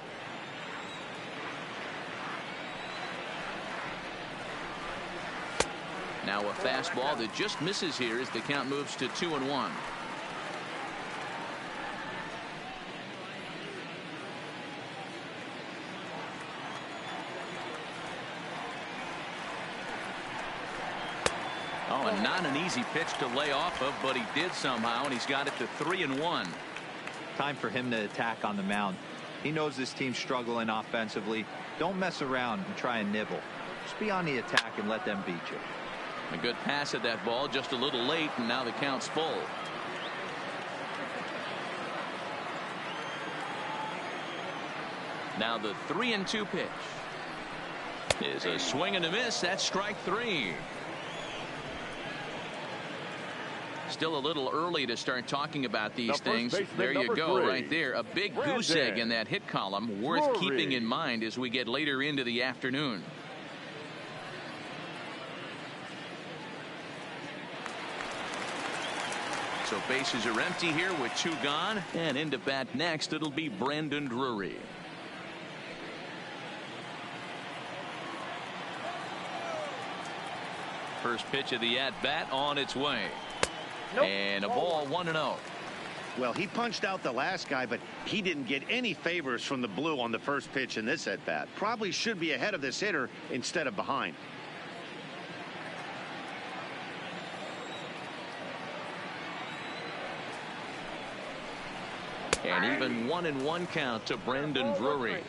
Now a fastball that just misses here as the count moves to 2-1. Oh, and not an easy pitch to lay off of, but he did somehow, and he's got it to 3-1. Time for him to attack on the mound. He knows this team's struggling offensively. Don't mess around and try and nibble. Just be on the attack and let them beat you. A good pass at that ball, just a little late, and now the count's full. Now the 3-2 pitch is a swing and a miss. That's strike 3. Still a little early to start talking about these things. There you go, right there. A big goose egg in that hit column, worth keeping in mind as we get later into the afternoon. So bases are empty here with 2 gone, and into bat next it'll be Brandon Drury. First pitch of the at-bat on its way. Nope. And a ball, 1-0. Well, he punched out the last guy, but he didn't get any favors from the Blue on the first pitch in this at-bat. Probably should be ahead of this hitter instead of behind. And even 1-1 count to Brandon Drury.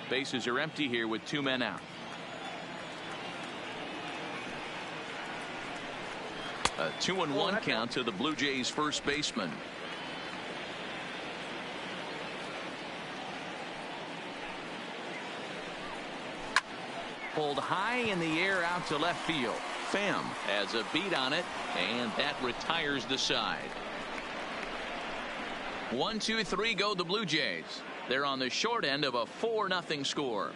Bases are empty here with 2 men out. A 2-1 count to the Blue Jays first baseman. Pulled high in the air out to left field. Pham has a beat on it, and that retires the side. 1-2-3 go the Blue Jays. They're on the short end of a 4-0 score.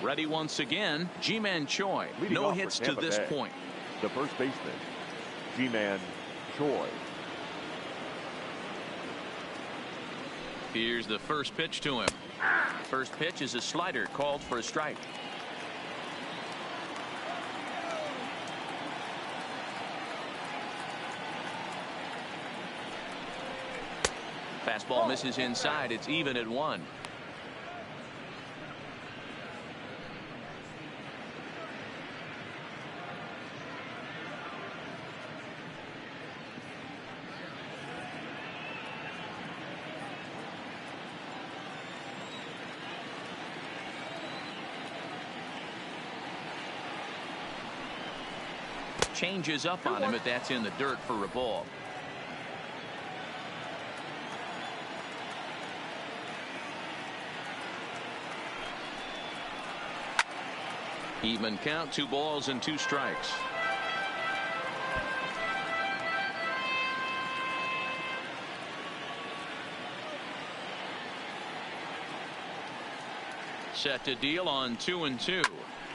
Ready once again, Ji-Man Choi. No hits to this point. The first baseman, Ji-Man Choi. Here's the first pitch to him. First pitch is a slider called for a strike. Fastball misses inside. It's even at 1. Changes up on him, but that's in the dirt for a ball. Even count, 2 balls and 2 strikes. Set to deal on 2-2.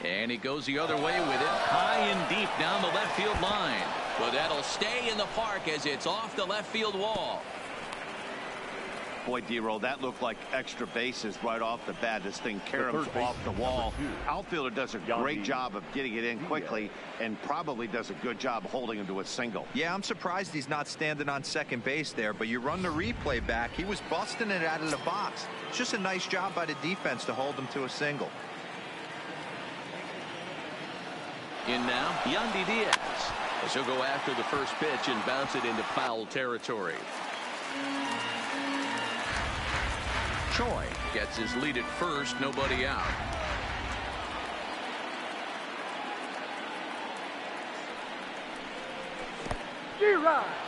And he goes the other way with it, high and deep down the left field line. But that'll stay in the park as it's off the left field wall. Boy, D-Roll, that looked like extra bases right off the bat. This thing caroms off the wall. Outfielder does a great job of getting it in quickly and probably does a good job holding him to a single. Yeah, I'm surprised he's not standing on second base there, but you run the replay back. He was busting it out of the box. It's just a nice job by the defense to hold him to a single. In now, Yandy Diaz, as he'll go after the first pitch and bounce it into foul territory. Choi gets his lead at first, nobody out.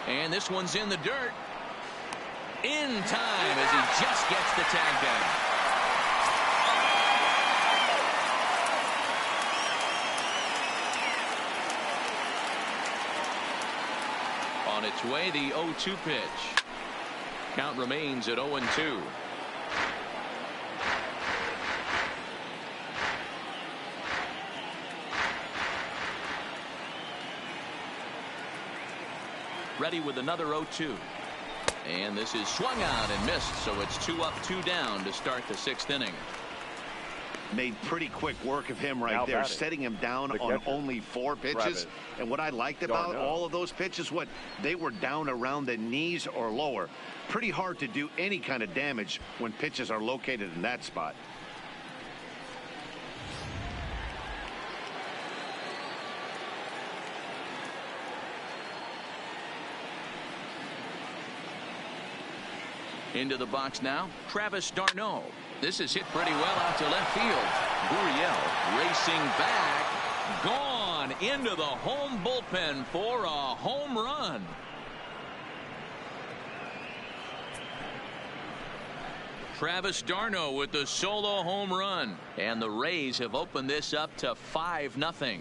And this one's in the dirt. In time as he just gets the tag down. On its way, the 0-2 pitch. Count remains at 0-2. Ready with another 0-2. And this is swung out and missed, so it's 2 up, 2 down to start the 6th inning. Made pretty quick work of him right there, setting him down on only 4 pitches. And what I liked about all of those pitches, what they were down around the knees or lower. Pretty hard to do any kind of damage when pitches are located in that spot. Into the box now, Travis d'Arnaud. This is hit pretty well out to left field. Gurriel racing back, gone into the home bullpen for a home run. Travis d'Arnaud with the solo home run, and the Rays have opened this up to 5-0.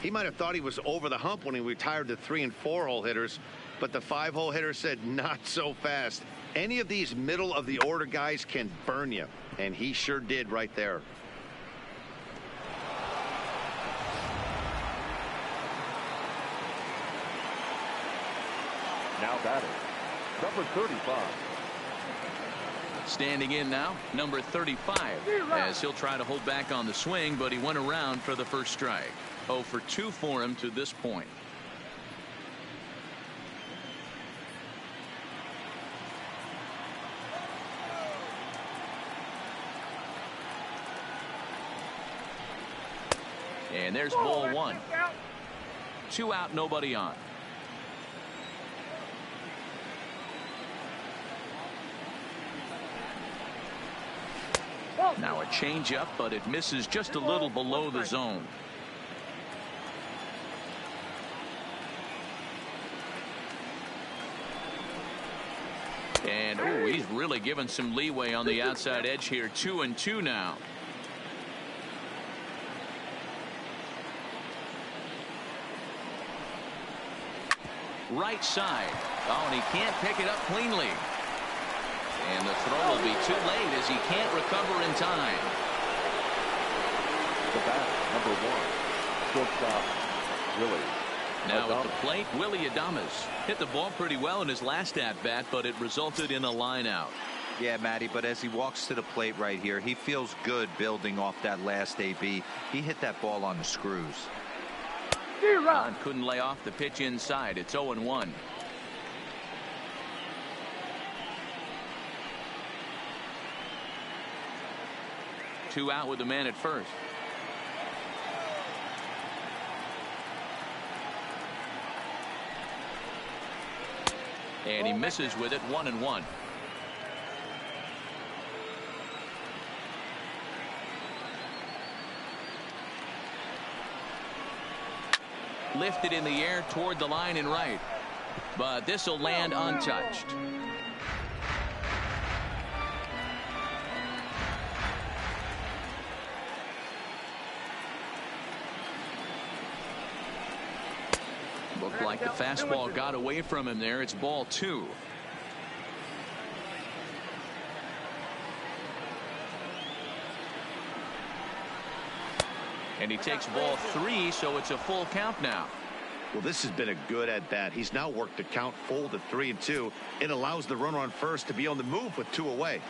He might have thought he was over the hump when he retired the 3- and 4-hole hitters, but the 5-hole hitter said not so fast. Any of these middle of the order guys can burn you, and he sure did right there. Now batting, number 35. Standing in now, number 35, as he'll try to hold back on the swing, but he went around for the first strike. 0 for 2 for him to this point. And there's ball 1. 2 out, nobody on. Now a changeup, but it misses just a little below the zone. And oh, he's really given some leeway on the outside edge here. 2-2 now. Right side. Oh, and he can't pick it up cleanly. And the throw will be too late as he can't recover in time. The bat, number 1, shortstop, Willie. Now at the plate, Willie Adames hit the ball pretty well in his last at-bat, but it resulted in a line out. Yeah, Matty, but as he walks to the plate right here, he feels good building off that last AB. He hit that ball on the screws. Bond couldn't lay off the pitch inside. It's 0-1. Two out with the man at first. And he misses with it. 1-1. Lifted in the air toward the line and right, but this will land untouched. Looked like the fastball got away from him there. It's ball 2. And he takes ball 3, so it's a full count now. Well, this has been a good at-bat. He's now worked the count full to 3-2. It allows the runner on first to be on the move with 2 away.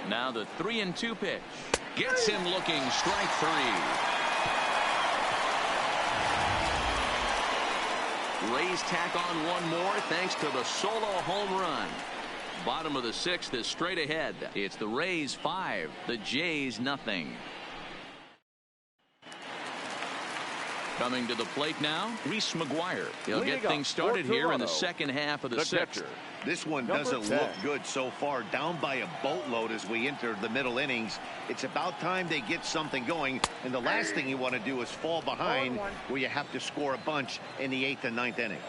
Now the 3-2 pitch. Gets him looking. Strike 3. Rays tack on one more thanks to the solo home run. Bottom of the 6th is straight ahead. It's the Rays 5, the Jays nothing. Coming to the plate now, Reese McGuire. He'll get things started here in the second half of the 6th. This one doesn't look good so far. Down by a boatload as we enter the middle innings. It's about time they get something going. And the last thing you want to do is fall behind where you have to score a bunch in the 8th and 9th inning.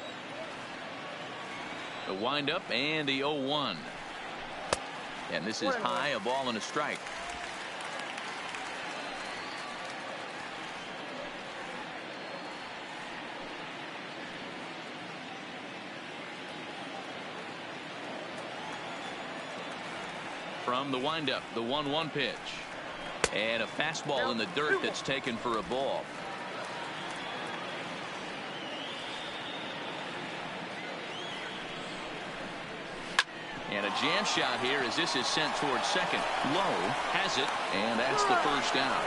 The windup and the 0-1. And this is high, a ball and a strike. From the windup, the 1-1 pitch. And a fastball in the dirt that's taken for a ball. And a jam shot here as this is sent towards second. Low has it, and that's the first down.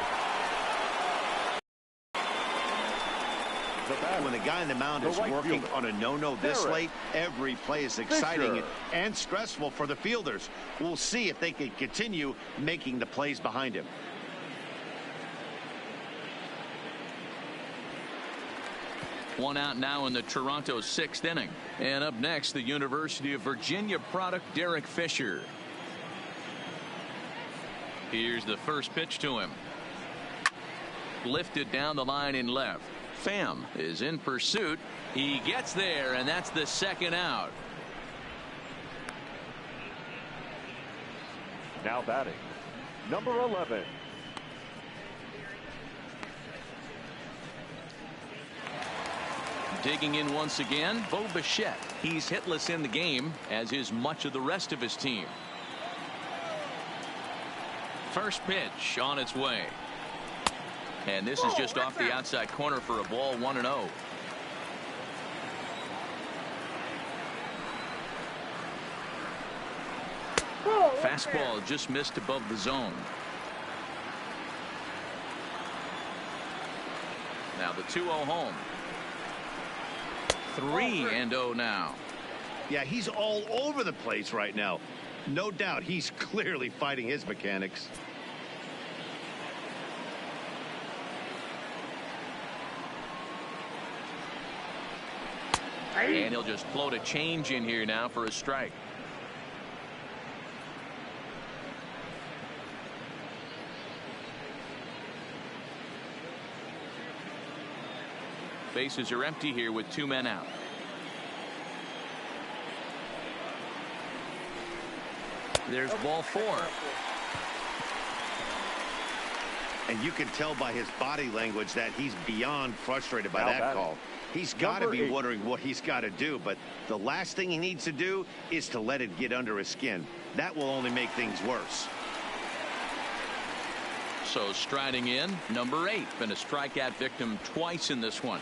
When the guy in the mound is working on a no-no this late, every play is exciting and stressful for the fielders. We'll see if they can continue making the plays behind him. One out now in the Toronto 6th inning. And up next, the University of Virginia product, Derek Fisher. Here's the first pitch to him. Lifted down the line in left. Pham is in pursuit. He gets there, and that's the second out. Now batting, number 11. Digging in once again, Bo Bichette. He's hitless in the game, as is much of the rest of his team. First pitch on its way. And this is just off the outside corner for a ball, 1-0. Fastball just missed above the zone. Now the 2-0 home. 3-0 now. Yeah, he's all over the place right now. No doubt he's clearly fighting his mechanics. And he'll just float a change in here now for a strike. Bases are empty here with 2 men out. There's ball 4. And you can tell by his body language that he's beyond frustrated by that call. He's got to be wondering what he's got to do, but the last thing he needs to do is to let it get under his skin. That will only make things worse. So striding in, number 8, been a strikeout victim twice in this one.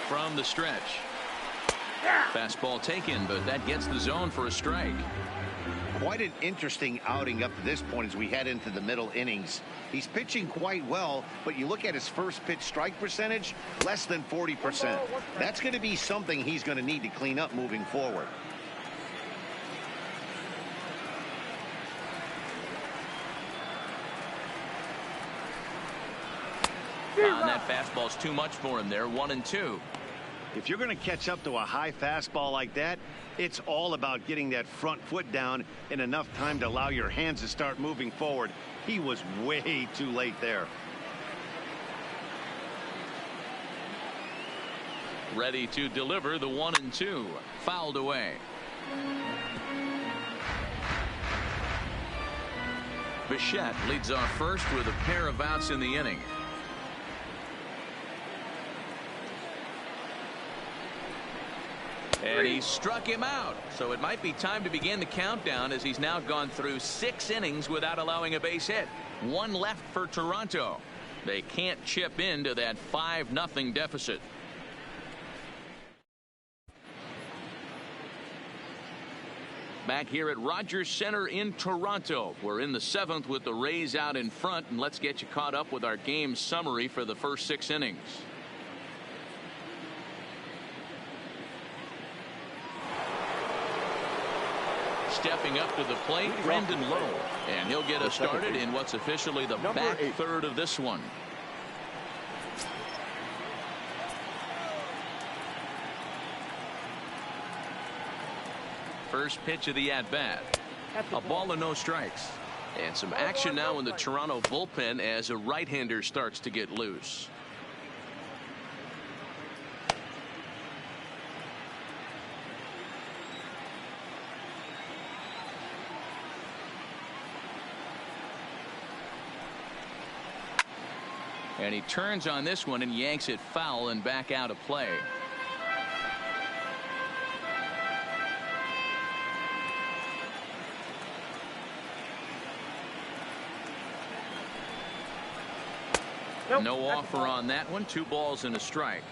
from the stretch. Fastball taken, but that gets the zone for a strike. Quite an interesting outing up to this point as we head into the middle innings. He's pitching quite well, but you look at his first pitch strike percentage, less than 40%. That's going to be something he's going to need to clean up moving forward. And that fastball's too much for him there. 1-2. If you're going to catch up to a high fastball like that, it's all about getting that front foot down in enough time to allow your hands to start moving forward. He was way too late there. Ready to deliver the 1-2. Fouled away. Bichette leads off first with a pair of outs in the inning. And he struck him out. So it might be time to begin the countdown as he's now gone through 6 innings without allowing a base hit. 1 left for Toronto. They can't chip into that 5-0 deficit. Back here at Rogers Center in Toronto. We're in the 7th with the Rays out in front, and let's get you caught up with our game summary for the first 6 innings. Stepping up to the plate, Brendan Lowe, and he'll get us started in what's officially the back third of this one. First pitch of the at-bat. A ball and no strikes. And some action now in the Toronto bullpen as a right-hander starts to get loose. And he turns on this one and yanks it foul and back out of play. No offer on that one. 2 balls and a strike.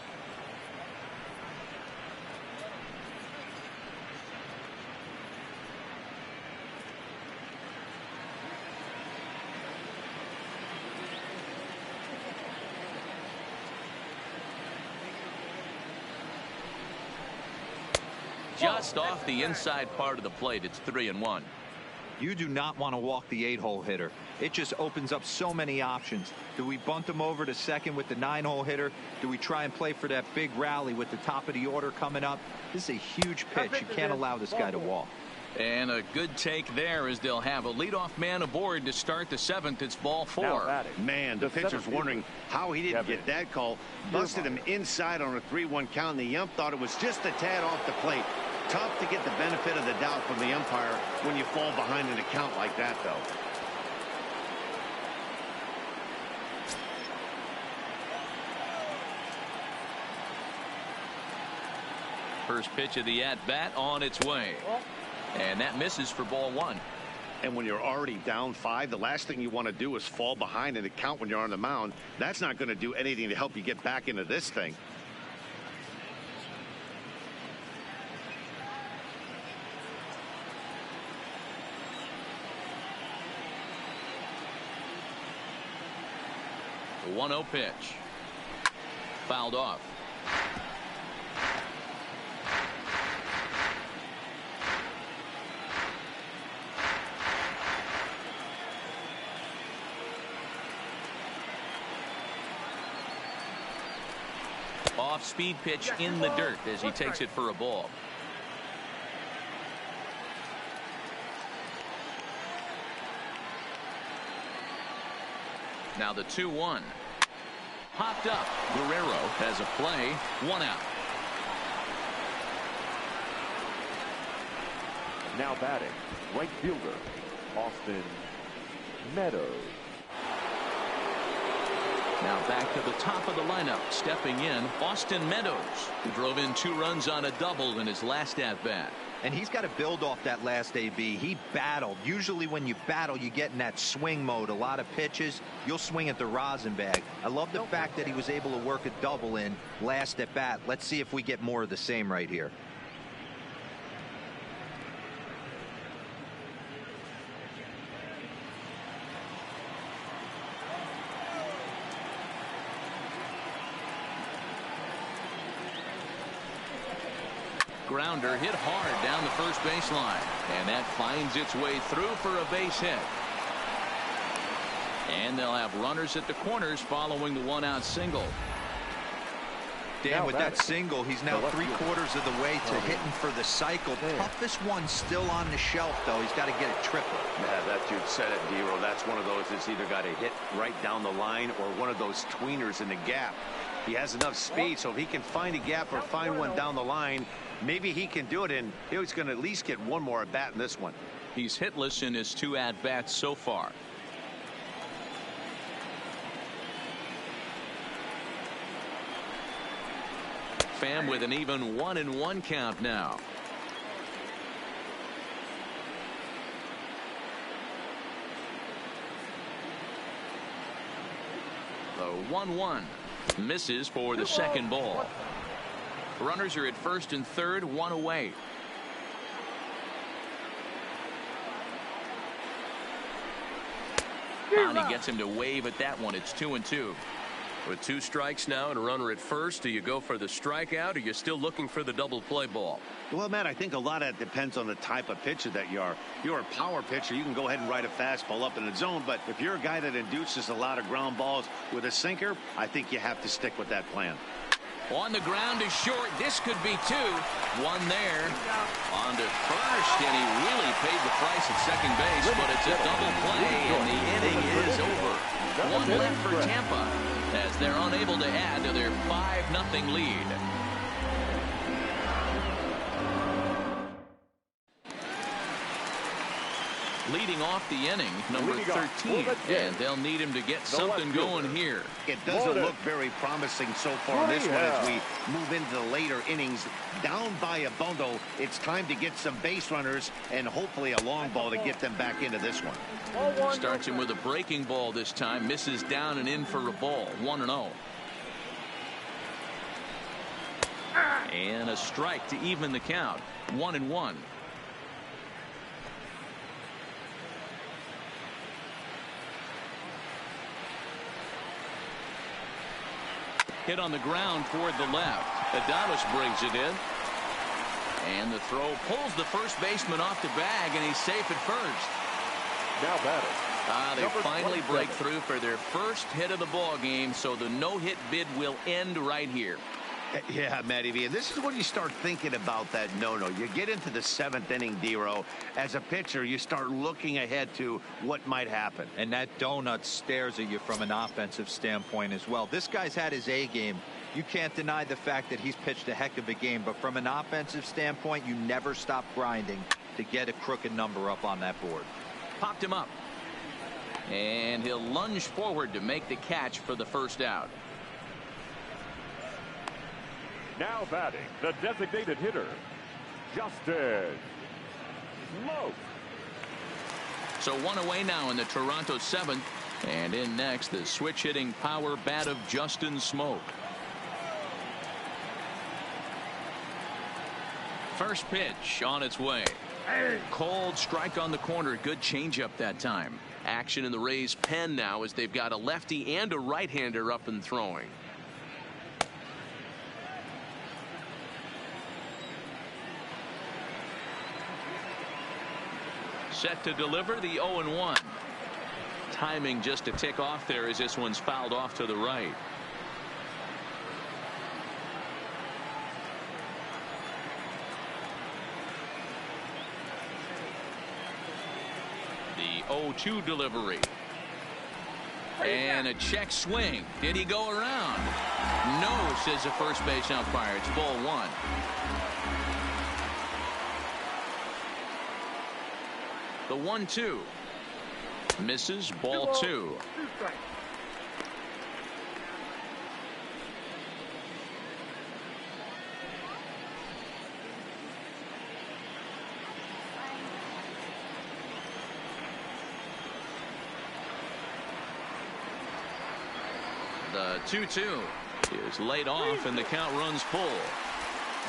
Just off the inside part of the plate. It's 3-1. You do not want to walk the 8-hole hitter. It just opens up so many options. Do we bunt him over to second with the 9-hole hitter? Do we try and play for that big rally with the top of the order coming up? This is a huge pitch. You can't allow this guy to walk. And a good take there as they'll have a leadoff man aboard to start the 7th. It's ball 4. Man, the pitcher's wondering how he didn't get that call. Busted him inside on a 3-1 count, and the ump thought it was just a tad off the plate. Tough to get the benefit of the doubt from the umpire when you fall behind in a count like that, though. First pitch of the at-bat on its way. And that misses for ball 1. And when you're already down 5, the last thing you want to do is fall behind in a count when you're on the mound. That's not going to do anything to help you get back into this thing. The 1-0 pitch. Fouled off. Off-speed pitch in the dirt as he takes it for a ball. Now the 2-1. Popped up. Guerrero has a play. 1 out. Now batting, right fielder, Austin Meadows. Now back to the top of the lineup. Stepping in, Austin Meadows, who drove in 2 runs on a double in his last at-bat. And he's got to build off that last AB. He battled. Usually when you battle, you get in that swing mode. A lot of pitches, you'll swing at the rosin bag. I love the fact that he was able to work a double in last at bat. Let's see if we get more of the same right here. Grounder hit hard down the first baseline, and that finds its way through for a base hit. And they'll have runners at the corners following the one-out single. Dan, with that single, he's now 3/4 of the way to hitting for the cycle. Toughest one still on the shelf, though. He's got to get a triple. Yeah, that dude said it, D-Row. That's one of those that's either got to hit right down the line or one of those tweeners in the gap. He has enough speed, so if he can find a gap or find one down the line, maybe he can do it, and he's going to at least get one more at bat in this one. He's hitless in his 2 at-bats so far. Pham with an even 1-1 count now. The 1-1 misses for the second ball. Runners are at first and third, 1 away. Bounty gets him to wave at that one. It's 2-2. With 2 strikes now and a runner at first, do you go for the strikeout, or are you still looking for the double play ball? Well, Matt, I think a lot of that depends on the type of pitcher that you are. If you're a power pitcher, you can go ahead and ride a fastball up in the zone. But if you're a guy that induces a lot of ground balls with a sinker, I think you have to stick with that plan. On the ground is short. This could be 2. 1 there. On to first, and he really paid the price at second base, but it's a double play, and the inning is over. 1 left for Tampa as they're unable to add to their 5-0 lead. Leading off the inning, number 13, and they'll need him to get something going here. It doesn't look very promising so far in this one as we move into the later innings. Down by a bundle, it's time to get some base runners and hopefully a long ball to get them back into this one. Starts him with a breaking ball this time, misses down and in for a ball. 1-0. And a strike to even the count. 1-1. Hit on the ground toward the left. Adames brings it in. And the throw pulls the first baseman off the bag, and he's safe at first. Now batting. They finally break through for their first hit of the ball game, so the no-hit bid will end right here. Yeah, Matty V, and this is when you start thinking about that no-no. You get into the 7th inning, D-Row. As a pitcher, you start looking ahead to what might happen. And that donut stares at you from an offensive standpoint as well. This guy's had his A game. You can't deny the fact that he's pitched a heck of a game, but from an offensive standpoint, you never stop grinding to get a crooked number up on that board. Popped him up. And he'll lunge forward to make the catch for the first out. Now batting, the designated hitter, Justin Smoak. So 1 away now in the Toronto 7th. And in next, the switch-hitting power bat of Justin Smoak. First pitch on its way. Cold strike on the corner. Good changeup that time. Action in the Rays' pen now as they've got a lefty and a right-hander up and throwing. Set to deliver the 0-1. Timing just a tick off there as this one's fouled off to the right. The 0-2 delivery. And a check swing. Did he go around? No, says the first base umpire. It's ball 1. The 1-2 misses, ball 2. The 2-2 is laid off, and the count runs full.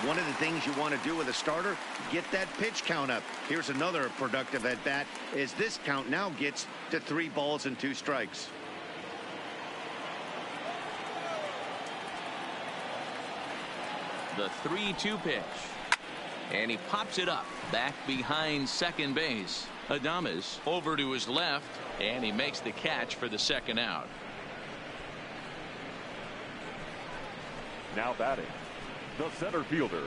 One of the things you want to do with a starter, get that pitch count up. Here's another productive at bat as this count now gets to 3 balls and 2 strikes. The 3-2 pitch. And he pops it up back behind second base. Adames over to his left, and he makes the catch for the second out. Now batting, the center fielder,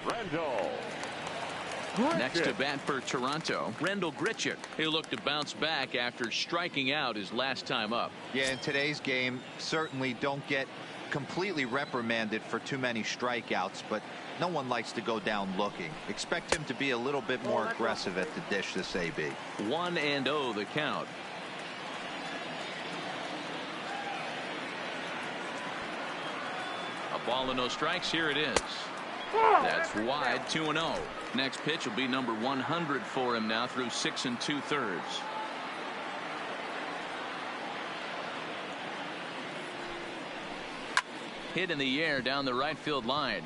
Randall Grichuk. Next to bat for Toronto, Randall Grichuk. He'll look to bounce back after striking out his last time up. Yeah, in today's game, certainly don't get completely reprimanded for too many strikeouts, but no one likes to go down looking. Expect him to be a little bit more aggressive at the dish this AB. 1-0 the count. A ball and no strikes. Here it is. That's wide. 2-0. Next pitch will be number 100 for him now through 6 2/3. Hit in the air down the right field line.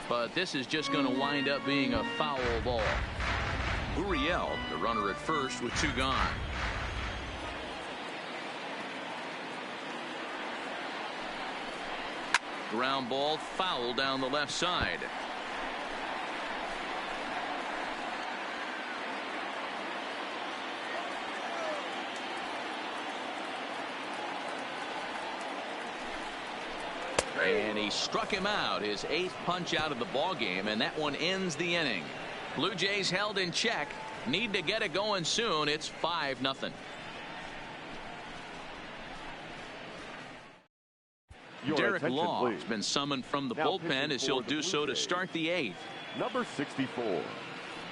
But this is just going to wind up being a foul ball. Uriel, the runner at first with 2 gone. Ground ball, foul down the left side. And he struck him out, his 8th punch out of the ball game, and that one ends the inning. Blue Jays held in check. Need to get it going soon. It's 5-0. Derek Law has been summoned from the bullpen as he'll do so to start the 8th. Number 64,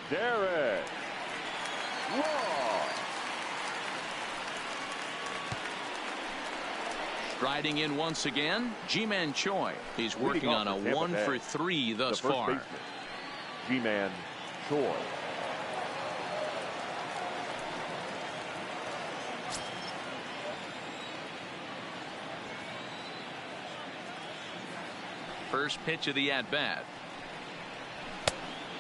Derek Law. Striding in once again, Ji-Man Choi. He's working on a 1-for-3 thus far. Ji-Man Choi. First pitch of the at-bat.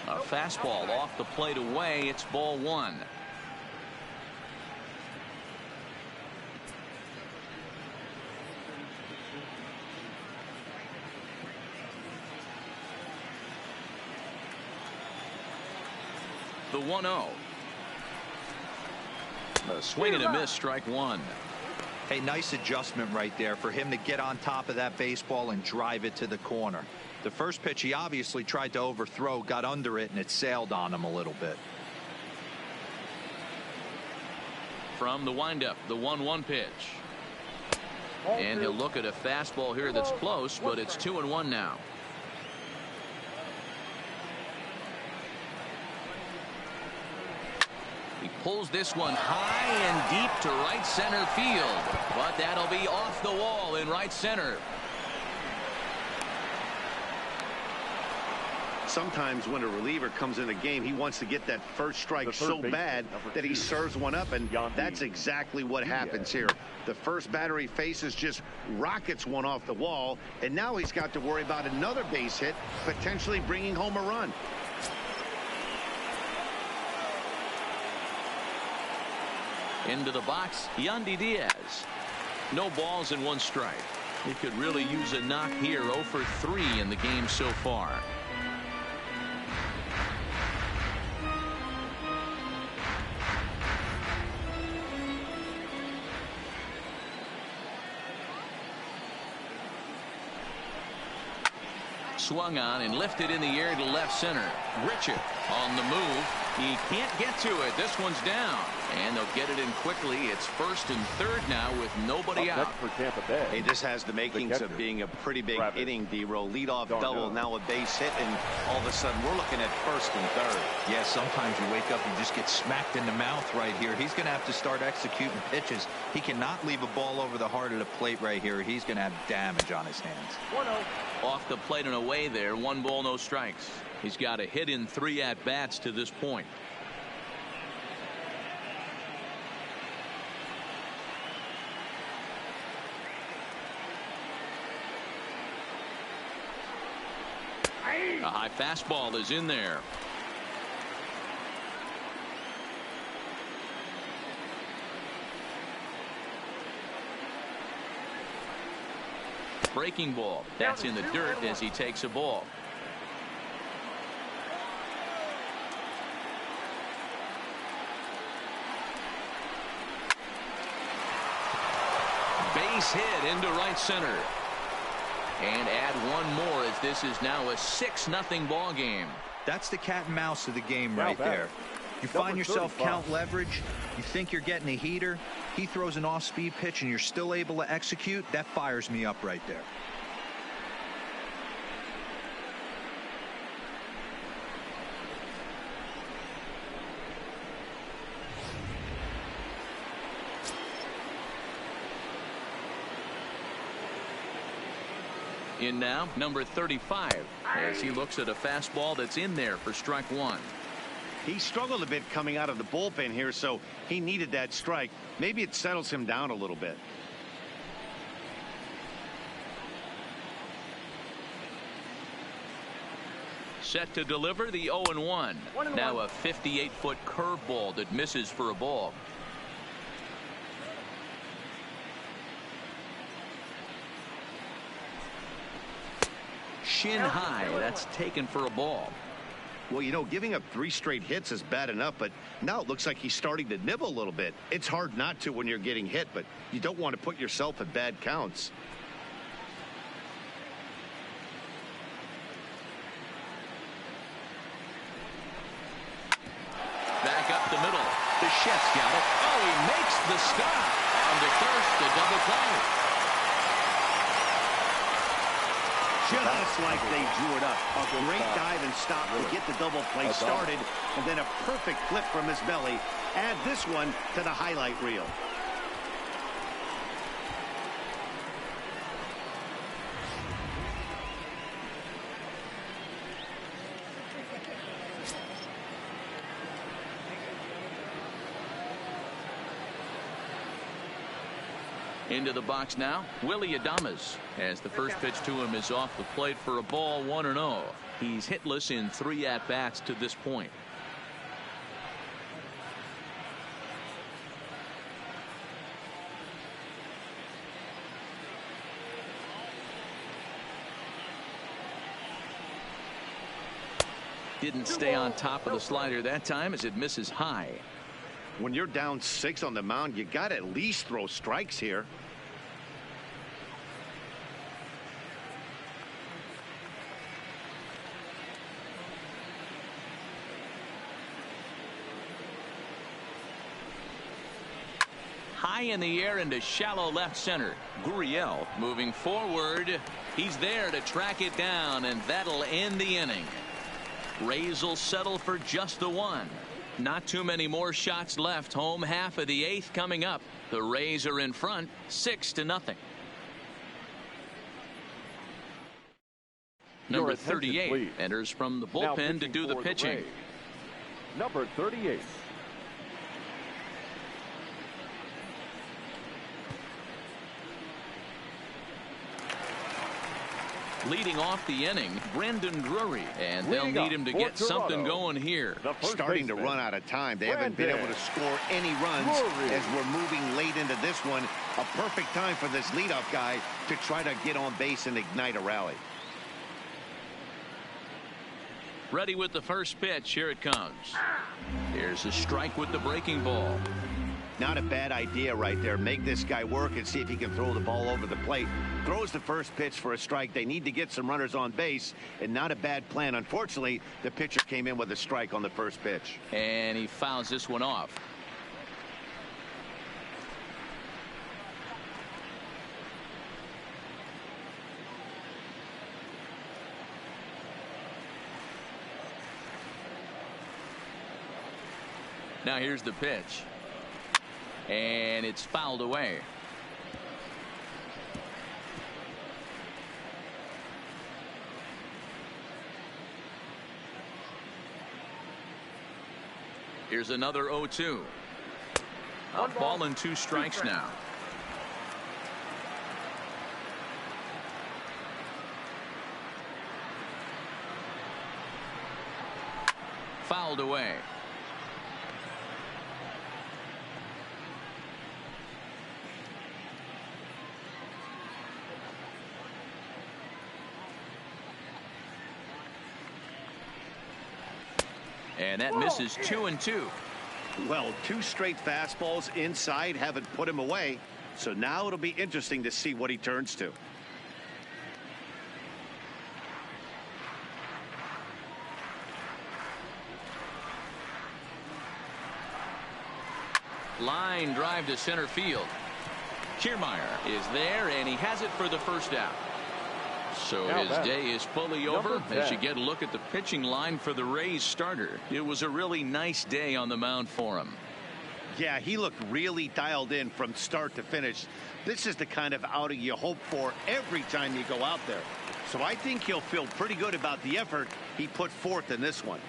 A fastball off the plate away. It's ball 1. The 1-0. A swing and a miss, strike 1. Hey, nice adjustment right there for him to get on top of that baseball and drive it to the corner. The first pitch he obviously tried to overthrow, got under it, and it sailed on him a little bit. From the windup, the 1-1 pitch. And he'll look at a fastball here that's close, but it's 2-1 now. He pulls this one high and deep to right center field, but that'll be off the wall in right center. Sometimes when a reliever comes in the game, he wants to get that first strike so bad that he serves one up, and that's exactly what happens here. The first batter he faces just rockets one off the wall, and now he's got to worry about another base hit, potentially bringing home a run. Into the box, Yandy Diaz. No balls and 1 strike. He could really use a knock here. 0 for 3 in the game so far. Swung on and lifted in the air to left center. Grichuk on the move. He can't get to it. This one's down. And they'll get it in quickly. It's 1st and 3rd now with nobody out. For Tampa Bay. Hey, this has the makings of being a pretty big inning, D-Roll. Leadoff double, now a base hit, and all of a sudden we're looking at 1st and 3rd. Yeah, sometimes you wake up and just get smacked in the mouth right here. He's going to have to start executing pitches. He cannot leave a ball over the heart of the plate right here. He's going to have damage on his hands. 1-0. Off the plate and away there. 1 ball, no strikes. He's got a hit in 3 at-bats to this point. A high fastball is in there. Breaking ball. That's in the dirt as he takes a ball. Base hit into right center. And add one more as this is now a 6-0 ball game. That's the cat and mouse of the game right there. You find yourself count leverage. You think you're getting a heater. He throws an off-speed pitch and you're still able to execute. That fires me up right there. In now, number 35, as he looks at a fastball that's in there for strike one. He struggled a bit coming out of the bullpen here, so he needed that strike. Maybe it settles him down a little bit. Set to deliver the 0-1. Now a 58-foot curveball that misses for a ball. Shin high. That's taken for a ball. Well, you know, giving up 3 straight hits is bad enough, but now it looks like he's starting to nibble a little bit. It's hard not to when you're getting hit, but you don't want to put yourself at bad counts. Back up the middle. Bichette's got it. Oh, he makes the stop. On to first, a double play. Just like they drew it up. A great dive and stop to get the double play started, and then a perfect flip from his belly. Add this one to the highlight reel. Into the box now, Willy Adames, as the first pitch to him is off the plate for a ball, 1-0. He's hitless in 3 at-bats to this point. Didn't stay on top of the slider that time as it misses high. When you're down 6 on the mound, you got to at least throw strikes here. High in the air into shallow left center. Gurriel moving forward. He's there to track it down, and that'll end the inning. Rays will settle for just the one. Not too many more shots left. Home half of the 8th coming up. The Rays are in front 6-0. Number 38 enters from the bullpen to do the pitching. Number 38. Leading off the inning, Brandon Drury, and they'll need him to get something going here. Starting to run out of time. They haven't been able to score any runs as we're moving late into this one. A perfect time for this leadoff guy to try to get on base and ignite a rally. Ready with the first pitch. Here it comes. Here's a strike with the breaking ball. Not a bad idea right there. Make this guy work and see if he can throw the ball over the plate. Throws the first pitch for a strike. They need to get some runners on base, and not a bad plan. Unfortunately, the pitcher came in with a strike on the first pitch. And he fouls this one off. Now here's the pitch. And it's fouled away. Here's another 0-2. A ball and 2 strikes now. fouled away. And that misses 2-2. Well, 2 straight fastballs inside haven't put him away. So now it'll be interesting to see what he turns to. Line drive to center field. Kiermaier is there, and he has it for the first out. So his day is fully over as you get a look at the pitching line for the Rays starter. It was a really nice day on the mound for him. Yeah, he looked really dialed in from start to finish. This is the kind of outing you hope for every time you go out there. So I think he'll feel pretty good about the effort he put forth in this one.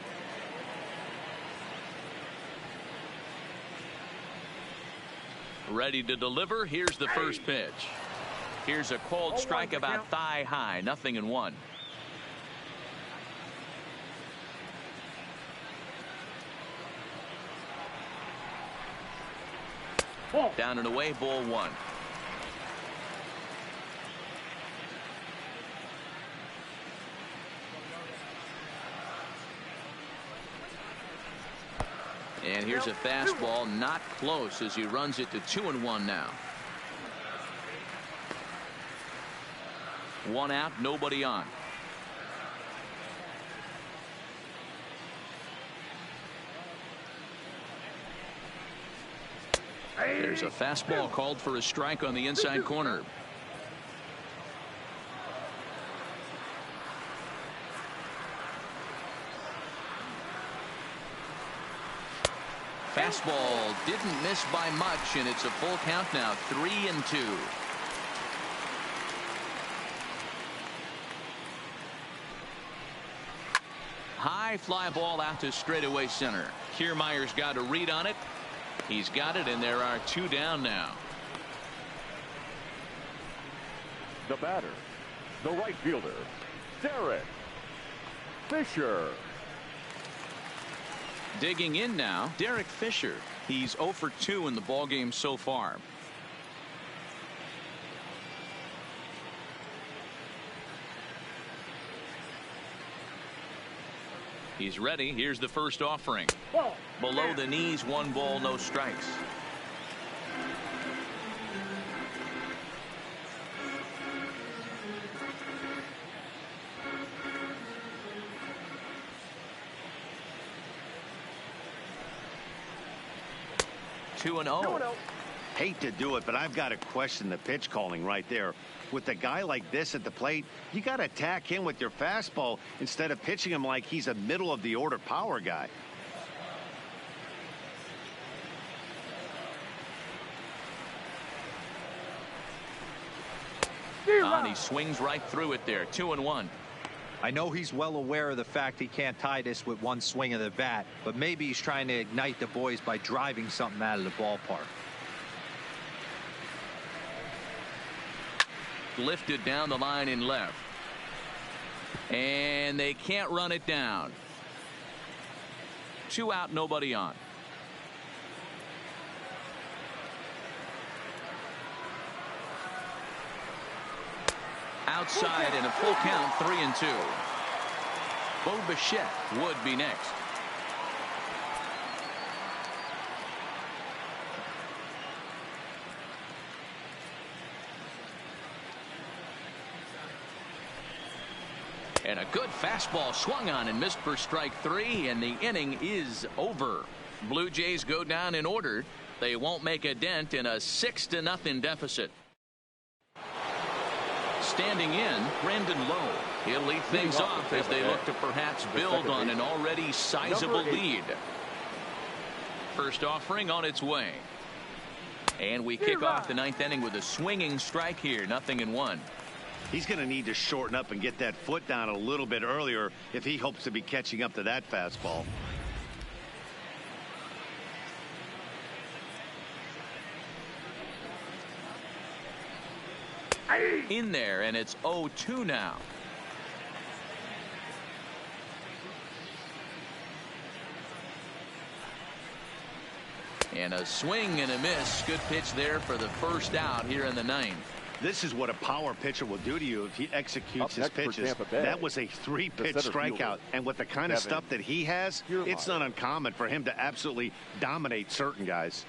Ready to deliver. Here's the first pitch. Here's a called strike about thigh high. 0-1. Down and away, ball 1. And here's a fastball, not close, as he runs it to 2-1 now. 1 out, nobody on. There's a fastball called for a strike on the inside corner. Fastball didn't miss by much, and it's a full count now, 3-2. High fly ball out to straightaway center. Kiermaier's got a read on it. He's got it, and there are 2 down now. The batter, the right fielder, Derek Fisher. Digging in now, Derek Fisher. He's 0 for 2 in the ballgame so far. He's ready. Here's the first offering. Below the knees, 1 ball, no strikes. Two and 0. Hate to do it, but I've got to question the pitch calling right there. With a guy like this at the plate, you got to attack him with your fastball instead of pitching him like he's a middle of the order power guy. And he swings right through it there. 2-1. I know he's well aware of the fact he can't tie this with 1 swing of the bat, but maybe he's trying to ignite the boys by driving something out of the ballpark. Lifted down the line in left. And they can't run it down. 2 out, nobody on. Outside and a full count, 3-2. Bo Bichette would be next. And a good fastball swung on and missed for strike 3, and the inning is over. Blue Jays go down in order. They won't make a dent in a 6-0 deficit. Standing in, Brandon Lowe. He'll lead things off as they look to perhaps build on an already sizable lead. First offering on its way. And we kick off the 9th inning with a swinging strike here. 0-1. He's going to need to shorten up and get that foot down a little bit earlier if he hopes to be catching up to that fastball. In there, and it's 0-2 now. And a swing and a miss. Good pitch there for the first out here in the ninth. This is what a power pitcher will do to you if he executes his pitches. That was a 3-pitch strikeout. And with the kind of stuff that he has, it's not uncommon for him to absolutely dominate certain guys.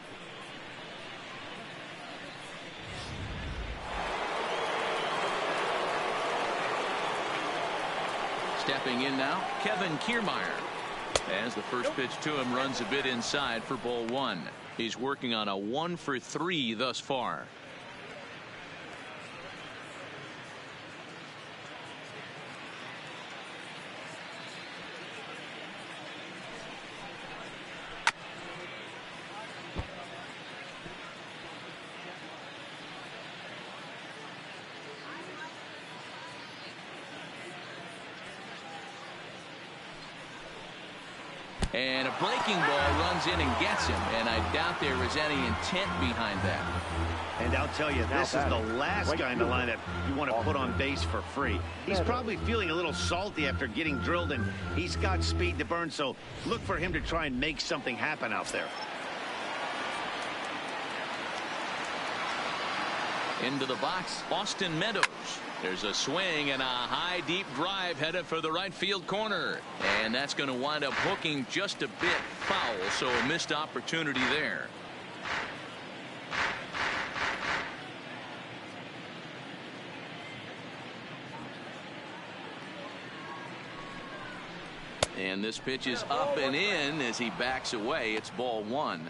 Stepping in now, Kevin Kiermaier. As the first pitch to him runs a bit inside for ball 1. He's working on a 1-for-3 thus far. And a breaking ball runs in and gets him, and I doubt there is any intent behind that. And I'll tell you, this is the last guy in the lineup you want to put on base for free. He's probably feeling a little salty after getting drilled, and he's got speed to burn, so look for him to try and make something happen out there. Into the box, Austin Meadows. There's a swing and a high deep drive headed for the right field corner. And that's going to wind up hooking just a bit foul, so a missed opportunity there. And this pitch is up and in as he backs away. It's ball 1.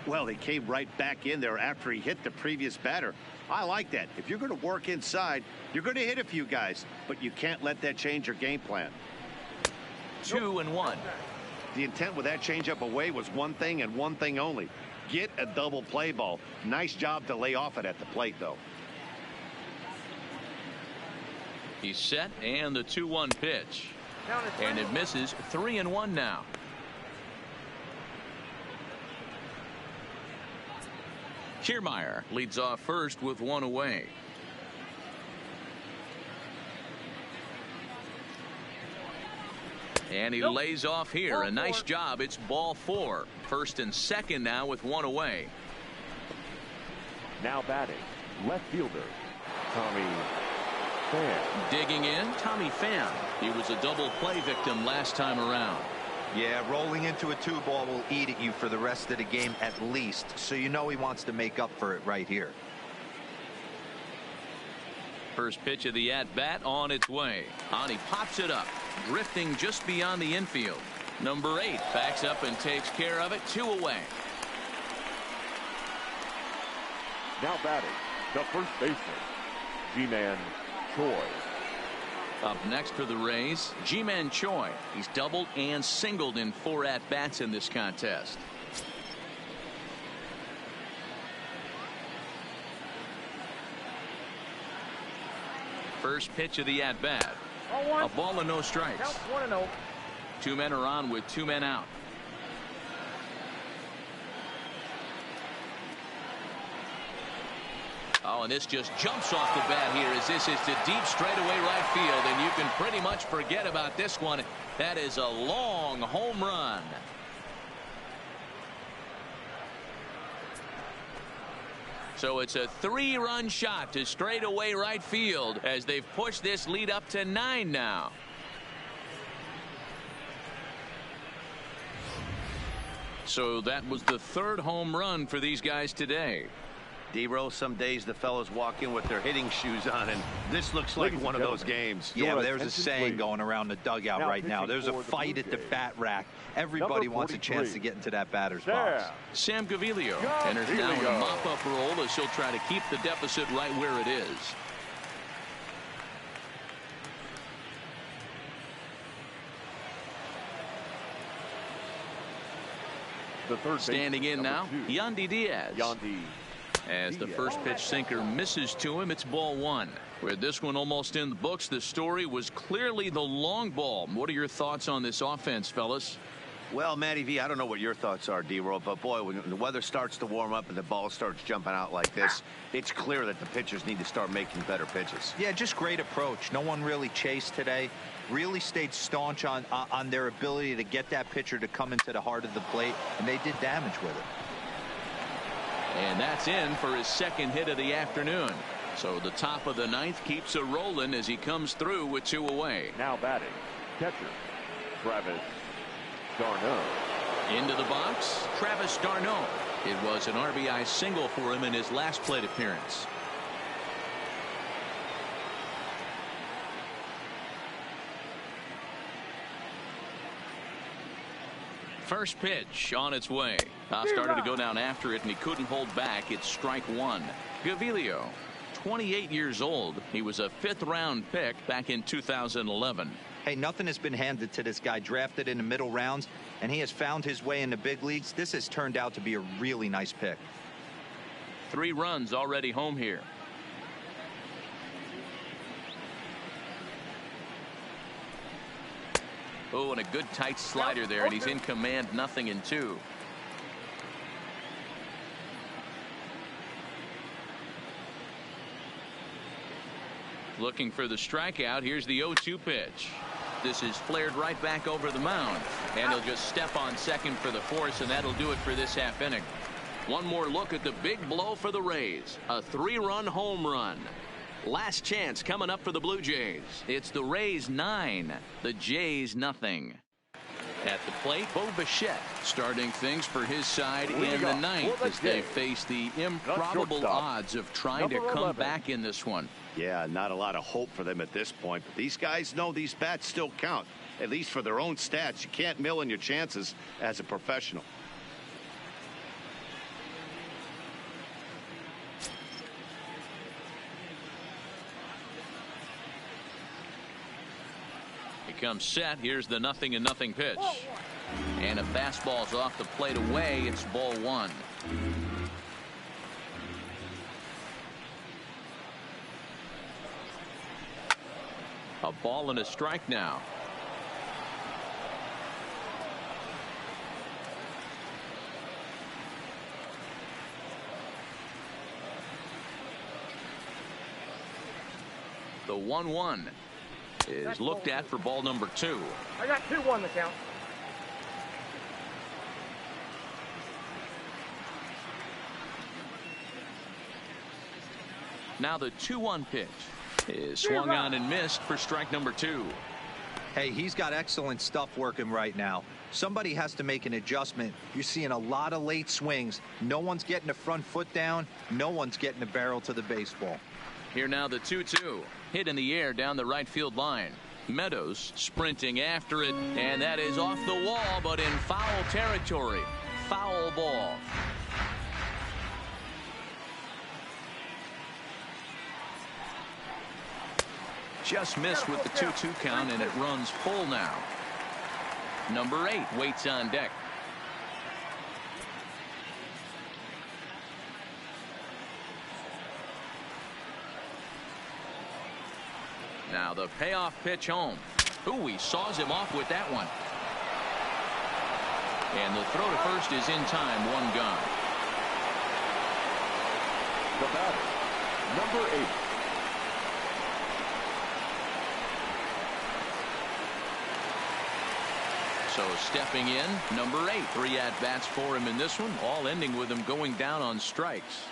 Well, they came right back in there after he hit the previous batter. I like that. If you're going to work inside, you're going to hit a few guys, but you can't let that change your game plan. 2-1. The intent with that changeup away was one thing and one thing only. Get a double play ball. Nice job to lay off it at the plate, though. He's set, and the 2-1 pitch. And it misses. 3-1 now. Kiermaier leads off first with 1 away. And he lays off here. A nice job. It's ball 4. First and second now with 1 away. Now batting, left fielder, Tommy Pham. Digging in, Tommy Pham. He was a double play victim last time around. Yeah, rolling into a 2-ball will eat at you for the rest of the game at least, so you know he wants to make up for it right here. First pitch of the at-bat on its way. And he pops it up, drifting just beyond the infield. Number 8 backs up and takes care of it. 2 away. Now batting, the first baseman, Ji-Man Choi. Up next for the Rays, Ji-Man Choi. He's doubled and singled in 4 at-bats in this contest. First pitch of the at-bat. A ball and no strikes. 2 men are on with 2 men out. Oh, and this just jumps off the bat here as this is to deep straightaway right field, and you can pretty much forget about this one. That is a long home run. So it's a 3-run shot to straightaway right field as they've pushed this lead up to 9 now. So that was the 3rd home run for these guys today. D-Roll, some days the fellows walk in with their hitting shoes on, and this looks like one of those games. Yeah, but there's a saying going around the dugout right now. There's a fight at the bat rack. Everybody wants a chance to get into that batter's box. Sam Gaviglio enters now in a mop-up role as he'll try to keep the deficit right where it is. Standing in now, Yandy Diaz. As the first pitch sinker misses to him, it's ball 1. With this one almost in the books, the story was clearly the long ball. What are your thoughts on this offense, fellas? Well, Matty V, I don't know what your thoughts are, D-Roll, but boy, when the weather starts to warm up and the ball starts jumping out like this, it's clear that the pitchers need to start making better pitches. Yeah, just great approach. No one really chased today. Really stayed staunch on their ability to get that pitcher to come into the heart of the plate, and they did damage with it. And that's in for his second hit of the afternoon. So the top of the ninth keeps it rolling as he comes through with 2 away. Now batting, catcher, Travis d'Arnaud. Into the box, Travis d'Arnaud. It was an RBI single for him in his last plate appearance. First pitch on its way. Started to go down after it, and he couldn't hold back. It's strike 1. Gaviglio, 28 years old. He was a 5th-round pick back in 2011. Hey, nothing has been handed to this guy. Drafted in the middle rounds, and he has found his way in the big leagues. This has turned out to be a really nice pick. 3 runs already home here. Oh, and a good tight slider there, and he's in command, 0-2. Looking for the strikeout. Here's the 0-2 pitch. This is flared right back over the mound, and he'll just step on second for the force, and that'll do it for this half inning. One more look at the big blow for the Rays. A 3-run home run. Last chance coming up for the Blue Jays. It's the Rays 9, the Jays 0. At the plate, Bo Bichette starting things for his side in the ninth as they face the improbable odds of trying to come back in this one. Yeah, not a lot of hope for them at this point, but these guys know these bats still count, at least for their own stats. You can't mill in your chances as a professional. Comes set. Here's the 0-0 pitch, and a fastball's off the plate away. It's ball 1. A ball and a strike now. The 1-1 is looked at for ball number 2. I got 2-1 the count. Now the 2-1 pitch is swung on and missed for strike number 2. Hey, he's got excellent stuff working right now. Somebody has to make an adjustment. You're seeing a lot of late swings. No one's getting the front foot down. No one's getting the barrel to the baseball. Here now the 2-2. Hit in the air down the right field line. Meadows sprinting after it, and that is off the wall, but in foul territory. Foul ball. Just missed with the 2-2 count, and it runs full now. Number 8 waits on deck. Now the payoff pitch home. Ooh, he saws him off with that one. And the throw to first is in time. 1 gone. The batter, number 8. So stepping in, number 8. 3 at-bats for him in this one, all ending with him going down on strikes.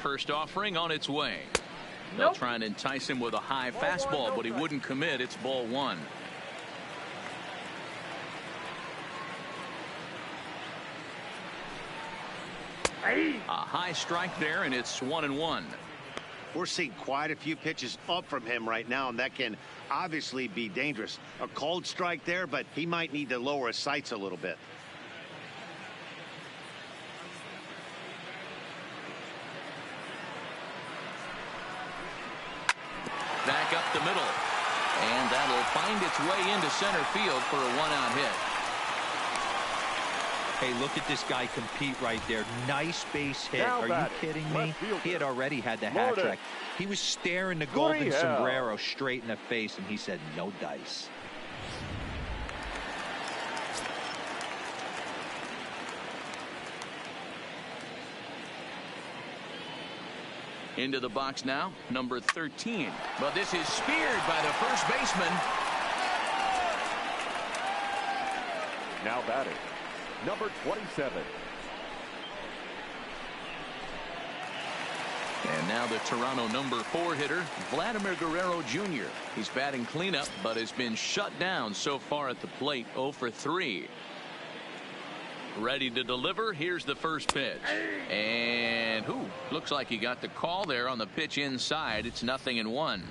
First offering on its way. They'll try and entice him with a high fastball, but he wouldn't commit. It's ball 1. A high strike there, and it's 1-1. We're seeing quite a few pitches up from him right now, and that can obviously be dangerous. A cold strike there, but he might need to lower his sights a little bit. Back up the middle, and that'll find its way into center field for a 1-out hit. Hey, look at this guy compete right there. Nice base hit. Now Are you kidding me? He had already had the hat trick. He was staring the golden sombrero straight in the face, and he said no dice. Into the box now, number 13. But this is speared by the first baseman. Now batting, number 27. And now the Toronto number 4 hitter, Vladimir Guerrero Jr. He's batting cleanup, but has been shut down so far at the plate, 0 for 3. Ready to deliver. Here's the first pitch. And looks like he got the call there on the pitch inside. It's 0-1.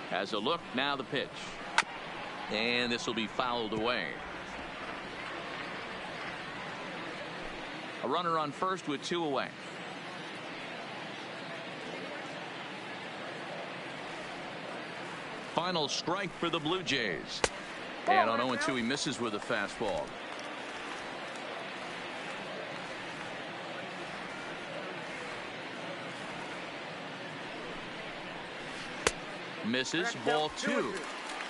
Has a look, now the pitch. And this will be fouled away. A runner on first with 2 away. Final strike for the Blue Jays. And on 0-2 he misses with a fastball. Misses, ball 2.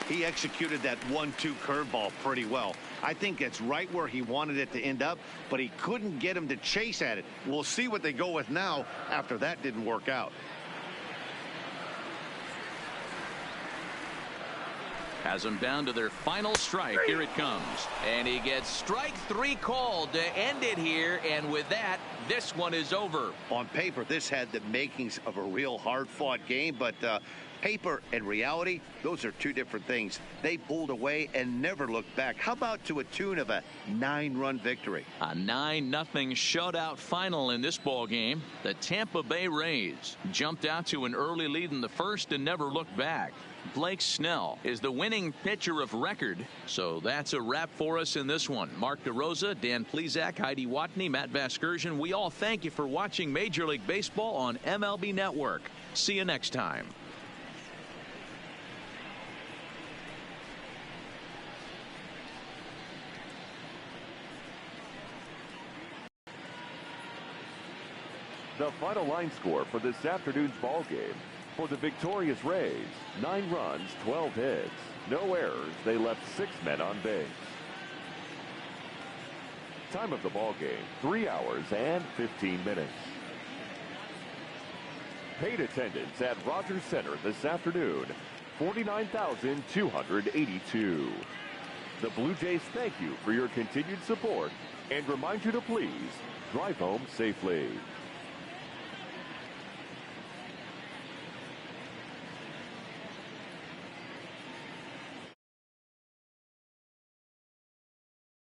He executed that 1-2 curveball pretty well. I think it's right where he wanted it to end up, but he couldn't get him to chase at it. We'll see what they go with now after that didn't work out. Has them down to their final strike. Here it comes. And he gets strike 3 called to end it here. And with that, this one is over. On paper, this had the makings of a real hard-fought game, but paper and reality, those are two different things. They pulled away and never looked back. How about to a tune of a 9-run victory? A 9-0 shutout final in this ball game. The Tampa Bay Rays jumped out to an early lead in the first and never looked back. Blake Snell is the winning pitcher of record. So that's a wrap for us in this one. Mark DeRosa, Dan Plesac, Heidi Watney, Matt Vasgersian. We all thank you for watching Major League Baseball on MLB Network. See you next time. The final line score for this afternoon's ball game. For the victorious Rays, 9 runs, 12 hits, no errors. They left 6 men on base. Time of the ball game, 3 hours and 15 minutes. Paid attendance at Rogers Center this afternoon, 49,282. The Blue Jays thank you for your continued support and remind you to please drive home safely.